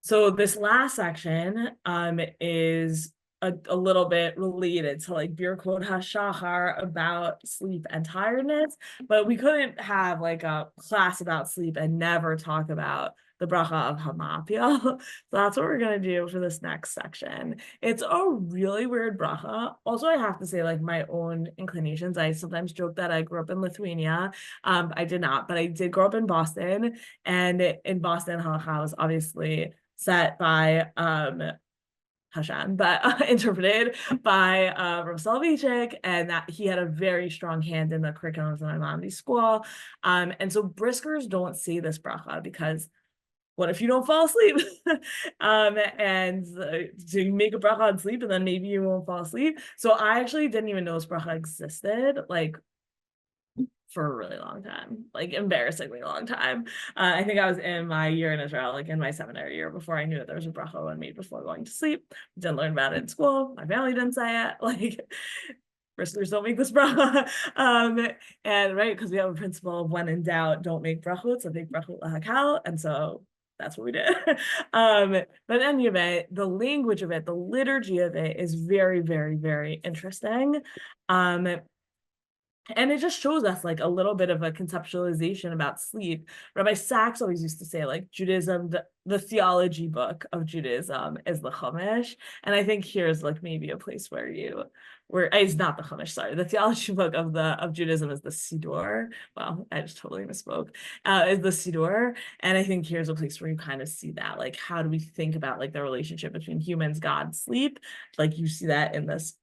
So this last section is a little bit related to like Birkot HaShachar about sleep and tiredness, but we couldn't have like a class about sleep and never talk about the bracha of Hamapia. So that's what we're going to do for this next section. It's a really weird bracha. Also, I have to say, like, my own inclinations, I sometimes joke that I grew up in Lithuania. I did not, but I did grow up in Boston, and in Boston, halacha was obviously set by Hashan, but interpreted by Rav Soloveitchik, and that he had a very strong hand in the curriculum of my mom's school. And so briskers don't say this bracha because what if you don't fall asleep? And so you make a bracha and sleep, and then maybe you won't fall asleep. So I actually didn't even know this bracha existed, like for a really long time, like embarrassingly long time. I think I was in my year in Israel, like in my seminary year, before I knew that there was a bracha one made before going to sleep. Didn't learn about it in school. My family didn't say it. Like, briskers don't make this bracha. And right, because we have a principle of when in doubt, don't make brachot, so make brachot lahakal. And so that's what we did. But in any event, the language of it, the liturgy of it is very, very, very interesting. And it just shows us like a little bit of a conceptualization about sleep. Rabbi Sachs always used to say, like, Judaism, the theology book of Judaism is the Chumash. And I think here's like maybe a place where it's not the Chumash, sorry. The theology book of Judaism is the Siddur. Well, I just totally misspoke. Is the Siddur. And I think here's a place where you kind of see that. Like, how do we think about like the relationship between humans, God, sleep? Like you see that in this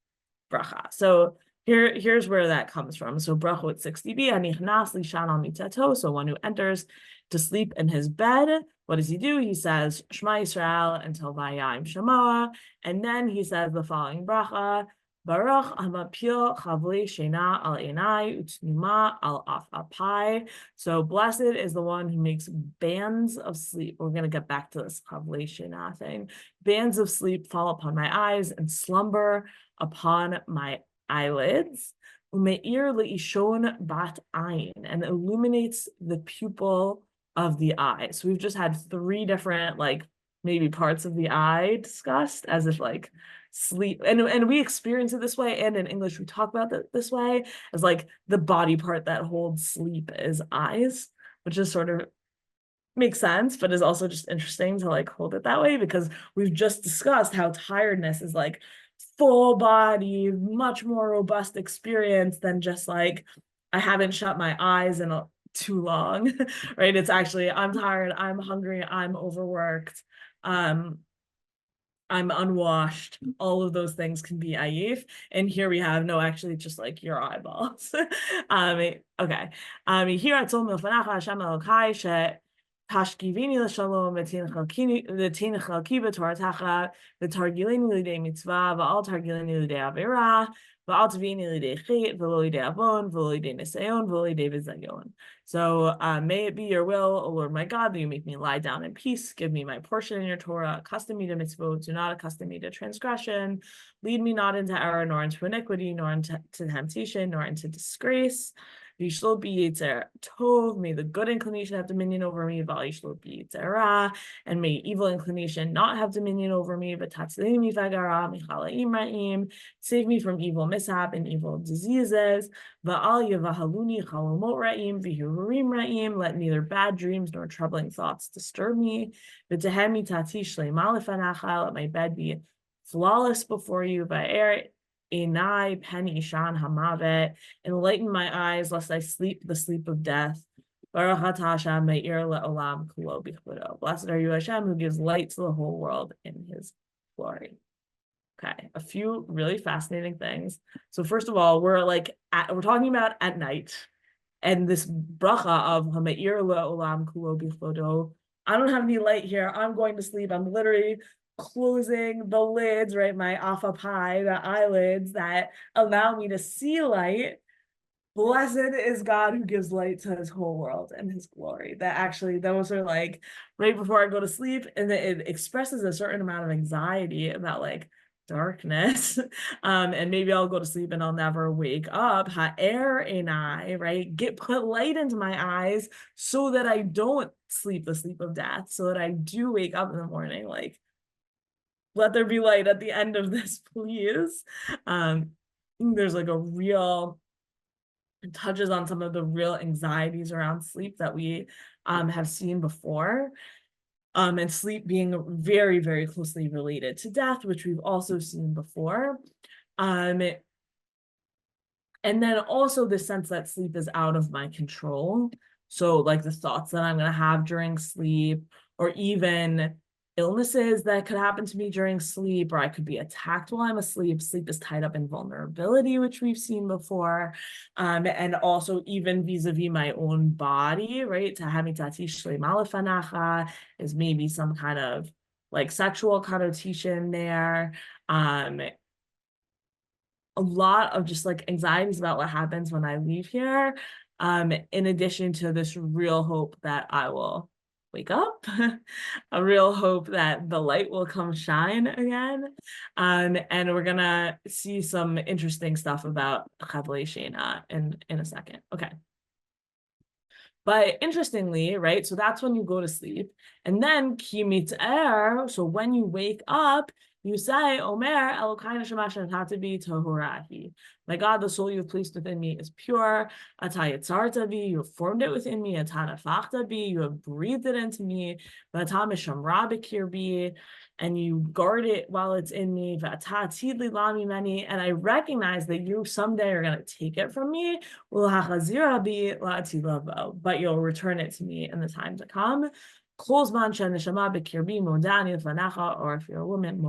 bracha. So here's where that comes from. So brachot 60b, anichnas lishan al mitato. So one who enters to sleep in his bed, what does he do? He says Shema Yisrael until Vayayim Shemoah, and then he says the following bracha: Baruch hamapil chavlei shena al einai utnima al af apai. So blessed is the one who makes bands of sleep. We're going to get back to this chavlei shena thing. Bands of sleep fall upon my eyes and slumber upon my eyelids, umeir leishon bat ayin, and illuminates the pupil of the eye. So we've just had three different like maybe parts of the eye discussed as if like sleep, and we experience it this way, and in English we talk about it this way as like the body part that holds sleep is eyes, which is sort of makes sense, but is also just interesting to like hold it that way because we've just discussed how tiredness is like full body, much more robust experience than just like I haven't shut my eyes in too long, right? It's actually I'm tired, I'm hungry, I'm overworked, I'm unwashed. All of those things can be ayif. And here we have no, actually, just like your eyeballs. Okay. Here at Tzol Milfanacha Hashem Elokai she tashkivini l'shalom v'tein chalki b'toratacha v'targileni l'idei mitzvah v'al targileni l'idei avera v'al tavini l'idei chet v'lo l'idei avon v'lo l'idei nisayon v'lo l'idei v'zayon. So may it be your will, O Lord my God, that you make me lie down in peace. Give me my portion in your Torah. Accustom me to mitzvot. Do not accustom me to transgression. Lead me not into error, nor into iniquity, nor into temptation, nor into disgrace. Yishlot bi yetzer tov. May the good inclination have dominion over me. Val yishlot bi yetzer ra. And may evil inclination not have dominion over me. But tatzileni mifagara michalaim ra'im. Save me from evil mishap and evil diseases. Va'al yavahaluni chalomot ra'im v'hirurim ra'im. Let neither bad dreams nor troubling thoughts disturb me. V'tehem mitati shleima lefanacha. Let my bed be flawless before you. Va'er enai pen ishan hamavet. Enlighten my eyes, lest I sleep the sleep of death. Baruch atah Hashem me'ir le'olam kulo b'chvodo. Blessed are you, Hashem, who gives light to the whole world in His glory. Okay, a few really fascinating things. So first of all, we're talking about at night, and this bracha of Hameir le'olam kulo b'chvodo. I don't have any light here. I'm going to sleep. I'm literally closing the lids, right? My afapai, the eyelids that allow me to see light. Blessed is God who gives light to His whole world and His glory. That actually, those are like right before I go to sleep, and it expresses a certain amount of anxiety about like darkness. And maybe I'll go to sleep and I'll never wake up. Ha'er enai, right? Put light into my eyes so that I don't sleep the sleep of death, so that I do wake up in the morning. Like, let there be light at the end of this, please. There's like a real, it touches on some of the real anxieties around sleep that we have seen before. And sleep being very, very closely related to death, which we've also seen before. And then also the sense that sleep is out of my control. So like the thoughts that I'm going to have during sleep, or even illnesses that could happen to me during sleep, or I could be attacked while I'm asleep. Sleep is tied up in vulnerability, which we've seen before. And also even vis-a-vis my own body, right? Is maybe some kind of like sexual connotation there. A lot of just like anxieties about what happens when I leave here, in addition to this real hope that I will wake up, a real hope that the light will come shine again. And we're gonna see some interesting stuff about Chavlei Shena in a second. Okay. But interestingly, right, so that's when you go to sleep. And then ki mit'er, so when you wake up, you say, Omer Elokai neshama shenatati bi tohurahi. My God, the soul you've placed within me is pure. Ata yitzarta bi, you have formed it within me. Ata nefachta bi, you have breathed it into me. V'ata mishamra b'kir bi, and you guard it while it's in me. V'ata atid li la mimeni, and I recognize that you someday are going to take it from me. But you'll return it to me in the time to come. Or if you're a woman,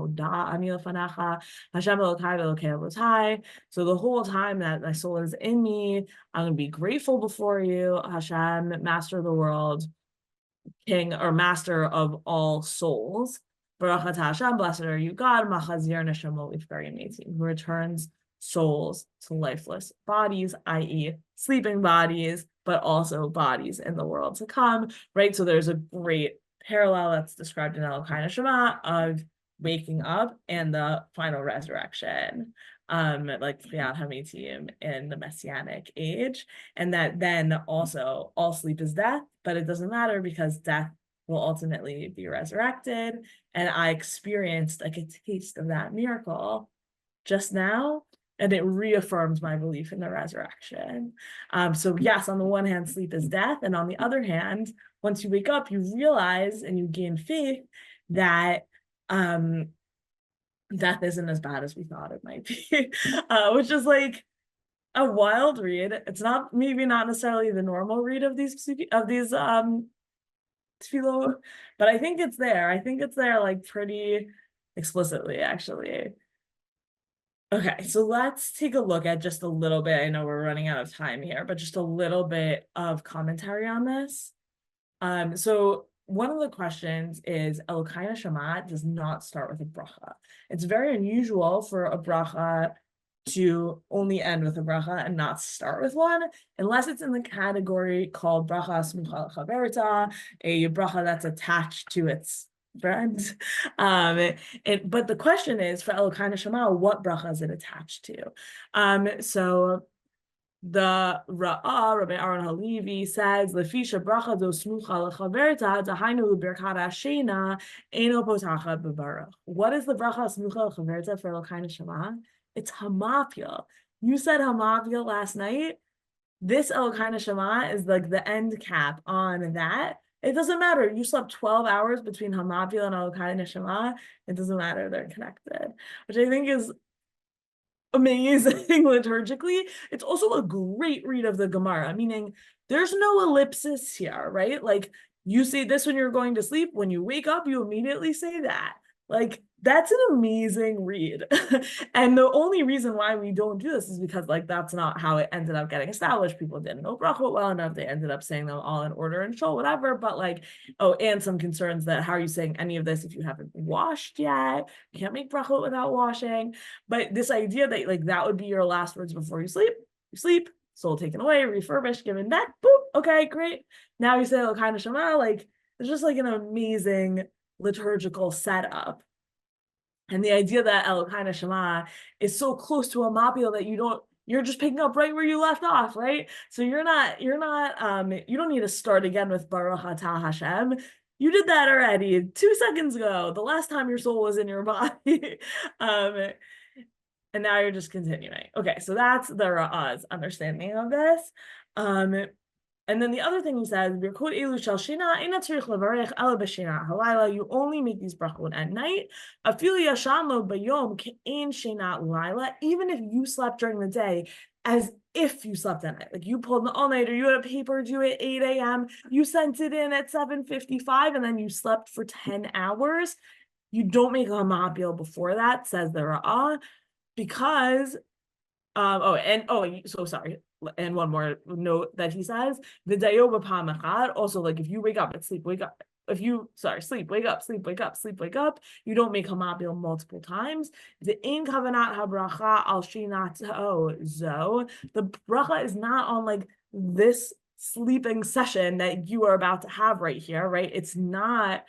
so the whole time that my soul is in me, I'm going to be grateful before you, Hashem, master of the world, king or master of all souls. Baruch Hashem, blessed are you, God, Machazir Neshamo Ifgarim, who returns souls to lifeless bodies, i.e., sleeping bodies, but also bodies in the world to come, right? So there's a great parallel that's described in Elokai Neshama of waking up and the final resurrection, like Kriyat Hamitim in the Messianic age, and that then also all sleep is death, but it doesn't matter because death will ultimately be resurrected. And I experienced like a taste of that miracle just now, and it reaffirms my belief in the resurrection. So yes, on the one hand, sleep is death, and on the other hand, once you wake up, you realize and you gain faith that death isn't as bad as we thought it might be, which is like a wild read. It's not maybe not necessarily the normal read of these tefillah, but I think it's there. I think it's there like pretty explicitly, actually. Okay, so let's take a look at just a little bit. I know we're running out of time here, but just a little bit of commentary on this. So one of the questions is Elokai Neshama does not start with a bracha. It's very unusual for a bracha to only end with a bracha and not start with one, unless it's in the category called bracha smucha l'chaverta, a bracha that's attached to its friend. But the question is for Elokai Neshama, what bracha is it attached to? So the Rabbi Aaron Halevi says, "Lefisha bracha do smucha lechaverta dahainu birkat hashena eno potachat bebaruch." What is the bracha smucha lechaverta for Elokai Neshama? It's hamapia. You said hamapia last night. This Elokai Neshama is like the end cap on that. It doesn't matter. You slept 12 hours between hamapia and Elokai Neshama. It doesn't matter. They're connected, which I think is amazing liturgically. It's also a great read of the Gemara, meaning there's no ellipsis here, right? Like you say this when you're going to sleep, when you wake up, you immediately say that. Like that's an amazing read. And the only reason why we don't do this is because like that's not how it ended up getting established. People didn't know brachot well enough. They ended up saying them all in order and shul, whatever. But like, oh, and some concerns that how are you saying any of this if you haven't washed yet? You can't make brachot without washing. But this idea that like that would be your last words before you sleep, soul taken away, refurbished, given back, boop, okay, great. Now you say Elokai Neshama, like it's just like an amazing liturgical setup. And the idea that Elokai Neshama is so close to a mapil that you're just picking up right where you left off, right? So you don't need to start again with Baruch Atah Hashem. You did that already 2 seconds ago, the last time your soul was in your body. And now you're just continuing. Okay, so that's the Ra'ah's understanding of this. And then the other thing he says, "Birkut elu shel shina, eina tzarich levarech ela b'shina halayla." You only make these brachot at night. Afilu yashan lo bayom ke'ein shina ulayla. Even if you slept during the day, as if you slept at night, like you pulled an all-nighter, you had a paper due at 8 a.m., you sent it in at 7:55, and then you slept for 10 hours. You don't make a hamapil before that, says the Ra'ah, because so sorry. And one more note that he says, the also, like if you wake up and sleep, wake up. If you sleep, wake up, sleep, wake up, sleep, wake up. You don't make hamabil multiple times. The in kavanat habracha al shinat zo. The bracha is not on like this sleeping session that you are about to have right here, right? It's not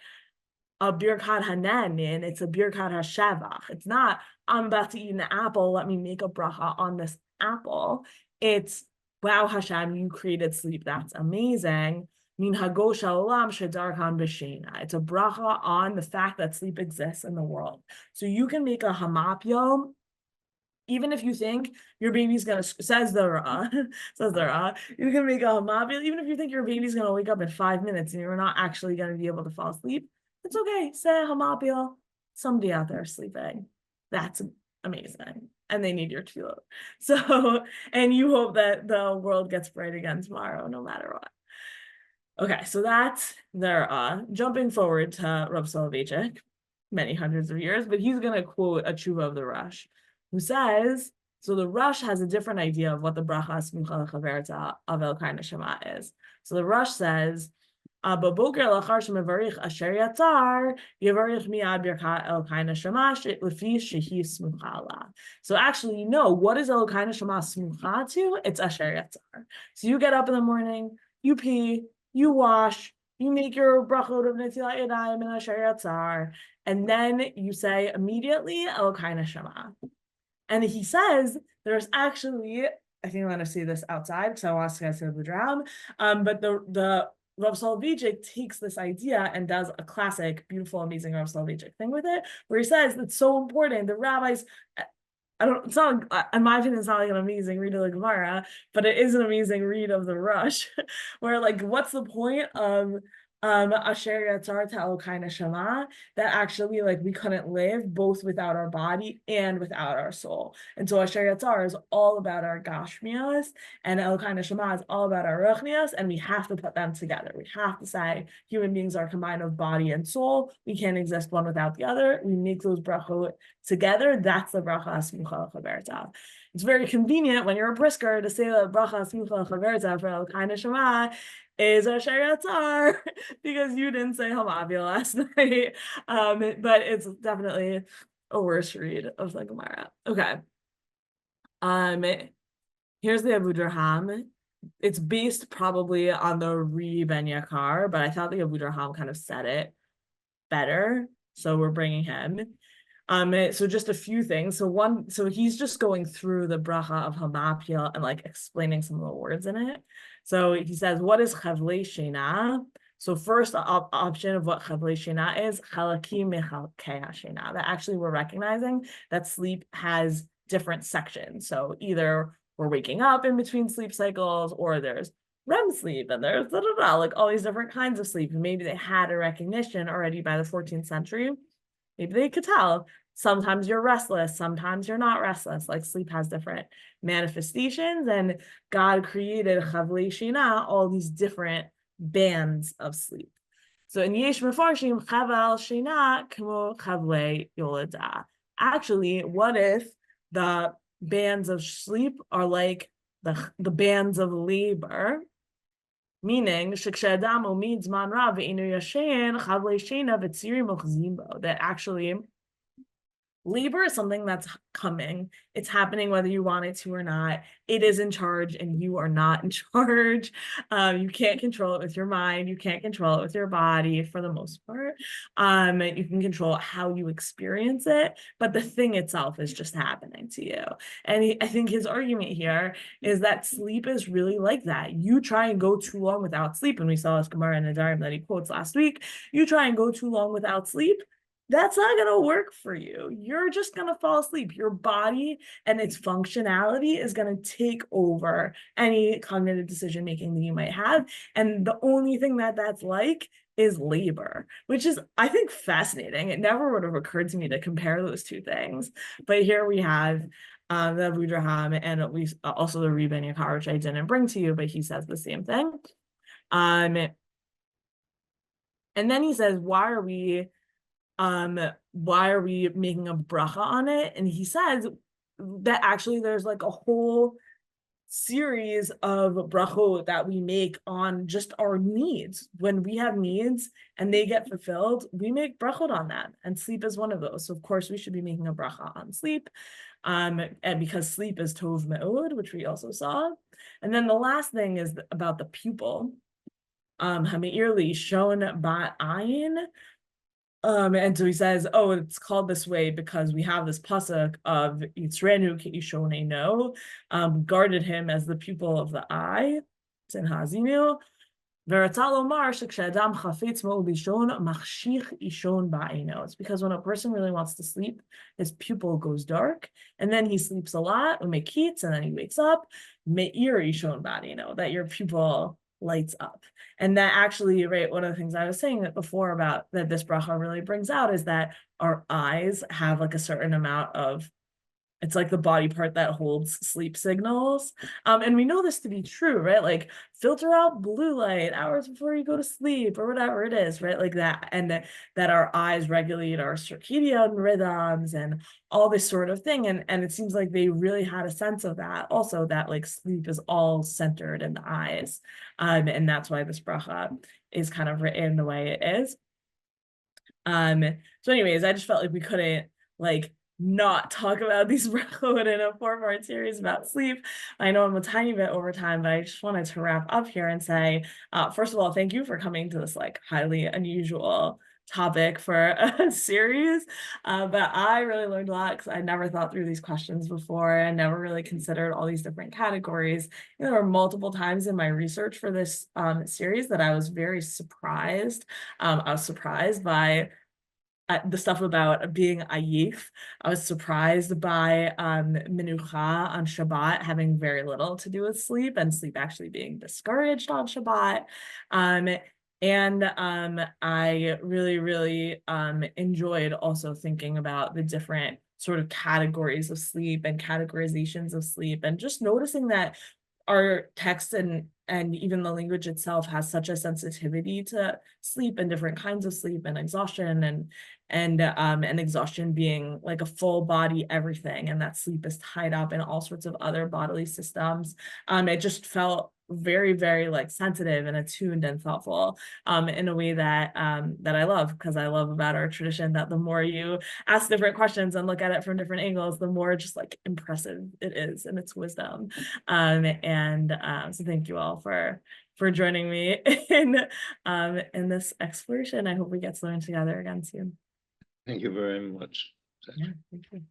a birkat hananin, it's a birkat hashavach. It's not, I'm about to eat an apple, let me make a bracha on this apple. It's, wow, Hashem, you created sleep, that's amazing. Min hagosh haolam shedarkan b'shena. It's a bracha on the fact that sleep exists in the world. So you can make a hamapyo, even if you think your baby's gonna, says the Ra, you can make a hamapyo, even if you think your baby's gonna wake up in 5 minutes and you're not actually gonna be able to fall asleep. It's okay. Say hamapil. Somebody out there sleeping. That's amazing. And they need your tefillah. So, and you hope that the world gets bright again tomorrow, no matter what. Okay, so that's their jumping forward to Rav Soloveitchik, many hundreds of years, but he's going to quote a tshuva of the Rush, who says, so the Rush has a different idea of what the bracha smucha lechaverta of Elkai Neshama is. So the Rush says, בבוקר לאחר שמברך אשר יצר, יברך מיד ברכת אלוקי נשמה לפי שהיא סמוכה לה. So actually, you know, what is אלוקי נשמה סמוכה to? It's asher yatzar. So you get up in the morning, you pee, you wash, you make your brachot of netilat yadayim and asher yatzar, and then you say immediately אלוקי neshama. And he says there's actually, I think I'm going to see this outside because I want to guys to the drown, but the Rav Soloveitchik takes this idea and does a classic, beautiful, amazing Rav Soloveitchik thing with it, where he says it's so important. The rabbis, it's not, in my opinion, it's not like an amazing read of the Gemara, but it is an amazing read of the Rush, where like, what's the point of Asher Yatzar to Elokai Neshama, that actually like we couldn't live both without our body and without our soul. And so Asher Yatzar is all about our Gashmias and Elokai Neshama is all about our Ruchnias, and we have to put them together. We have to say human beings are combined of body and soul. We can't exist one without the other. We make those brachot together. That's the bracha smucha lechaverta. It's very convenient when you're a brisker to say the bracha smucha lechaverta for Elokai Neshama is Asher Yatzar because you didn't say Hamavia last night. But it's definitely a worse read of the Gemara. Okay. Here's the Abu Draham. It's based probably on the Ri Ben Yakar, but I thought the Abu Draham kind of said it better, so we're bringing him. So just a few things. So he's just going through the bracha of Hamapia and like explaining some of the words in it. So he says, what is Chavlei Shena? So first option of what Chavlei Shena is, Chalaki Mechalkei Shena. That actually we're recognizing that sleep has different sections. So either we're waking up in between sleep cycles, or there's REM sleep, and there's like all these different kinds of sleep. And maybe they had a recognition already by the 14th century. Maybe they could tell. Sometimes you're restless, sometimes you're not restless. Like sleep has different manifestations, and God created Chavlei Shina, all these different bands of sleep. So in Yesh Mefarshim, Chaval Shina Kmo Chavlei Yolada. Actually, what if the bands of sleep are like the bands of labor? Meaning, that actually labor is something that's coming. It's happening whether you want it to or not. It is in charge and you are not in charge. You can't control it with your mind. You can't control it with your body for the most part. You can control how you experience it, but the thing itself is just happening to you. And I think his argument here is that sleep is really like that. You try and go too long without sleep, and we saw this Gemara in Nedarim that he quotes last week. You try and go too long without sleep, that's not going to work for you. You're just going to fall asleep. Your body and its functionality is going to take over any cognitive decision making that you might have. And the only thing that that's like is labor, which is, I think, fascinating. It never would have occurred to me to compare those two things. But here we have the Abudraham and we also the Rebbe Yakar, which I didn't bring to you, but he says the same thing. And then he says, why are we making a bracha on it? And he says that actually there's like a whole series of brachot that we make on just our needs. When we have needs and they get fulfilled, we make brachot on that, and sleep is one of those. So of course we should be making a bracha on sleep, and because sleep is tov me'od, which we also saw. And then the last thing is about the pupil, ha'me'ir li'ishon ba'ayin. And so he says, oh, it's called this way because we have this pasuk of Yitzrenu Ke'ishon no, guarded him as the pupil of the eye. It's in Hazinu. It's because when a person really wants to sleep, his pupil goes dark, and then he sleeps a lot, and then he wakes up. That your pupil lights up. And that actually, right, one of the things I was saying that before about that this bracha really brings out is that our eyes have like a certain amount of, it's like the body part that holds sleep signals. And we know this to be true, right? Like filter out blue light hours before you go to sleep or whatever it is, right? Like that, and that our eyes regulate our circadian rhythms and all this sort of thing. And it seems like they really had a sense of that also, that like sleep is all centered in the eyes. And that's why this bracha is kind of written the way it is. So anyways, I just felt like we couldn't like not talk about these brachot in a 4-part series about sleep. I know I'm a tiny bit over time, but I just wanted to wrap up here and say, first of all, thank you for coming to this like highly unusual topic for a series. But I really learned a lot because I never thought through these questions before and never really considered all these different categories. There were multiple times in my research for this series that I was very surprised. I was surprised by the stuff about being ayif. I was surprised by menucha on Shabbat having very little to do with sleep, and sleep actually being discouraged on Shabbat. I really, really enjoyed also thinking about the different sort of categories of sleep and categorizations of sleep, and just noticing that our text and even the language itself has such a sensitivity to sleep and different kinds of sleep and exhaustion, and exhaustion being like a full body everything, and that sleep is tied up in all sorts of other bodily systems. It just felt very, very like sensitive and attuned and thoughtful in a way that that I love, because I love about our tradition that the more you ask different questions and look at it from different angles, the more just like impressive it is in its wisdom. So thank you all for joining me in this exploration. I hope we get to learn together again soon. Thank you very much. Yeah, thank you.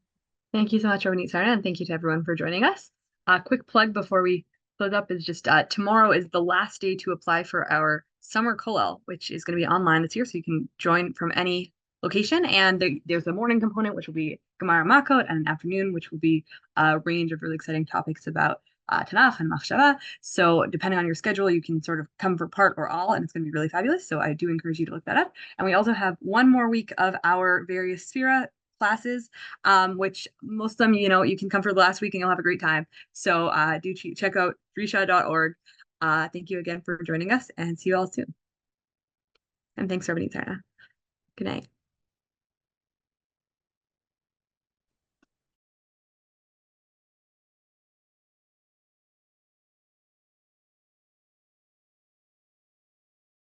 Thank you so much, Rabbanit Sarna, and thank you to everyone for joining us. A quick plug before we close up is just tomorrow is the last day to apply for our summer kollel, which is going to be online this year, so you can join from any location. And there's a morning component, which will be Gemara Makot, and an afternoon, which will be a range of really exciting topics about Tanakh and Machshava. So depending on your schedule, you can sort of come for part or all, and it's going to be really fabulous. So I do encourage you to look that up. And we also have one more week of our various Sphira classes, which most of them, you can come for the last week and you'll have a great time. So do check out drisha.org. Thank you again for joining us, and see you all soon. And thanks, Rabbanit Sarna. Good night.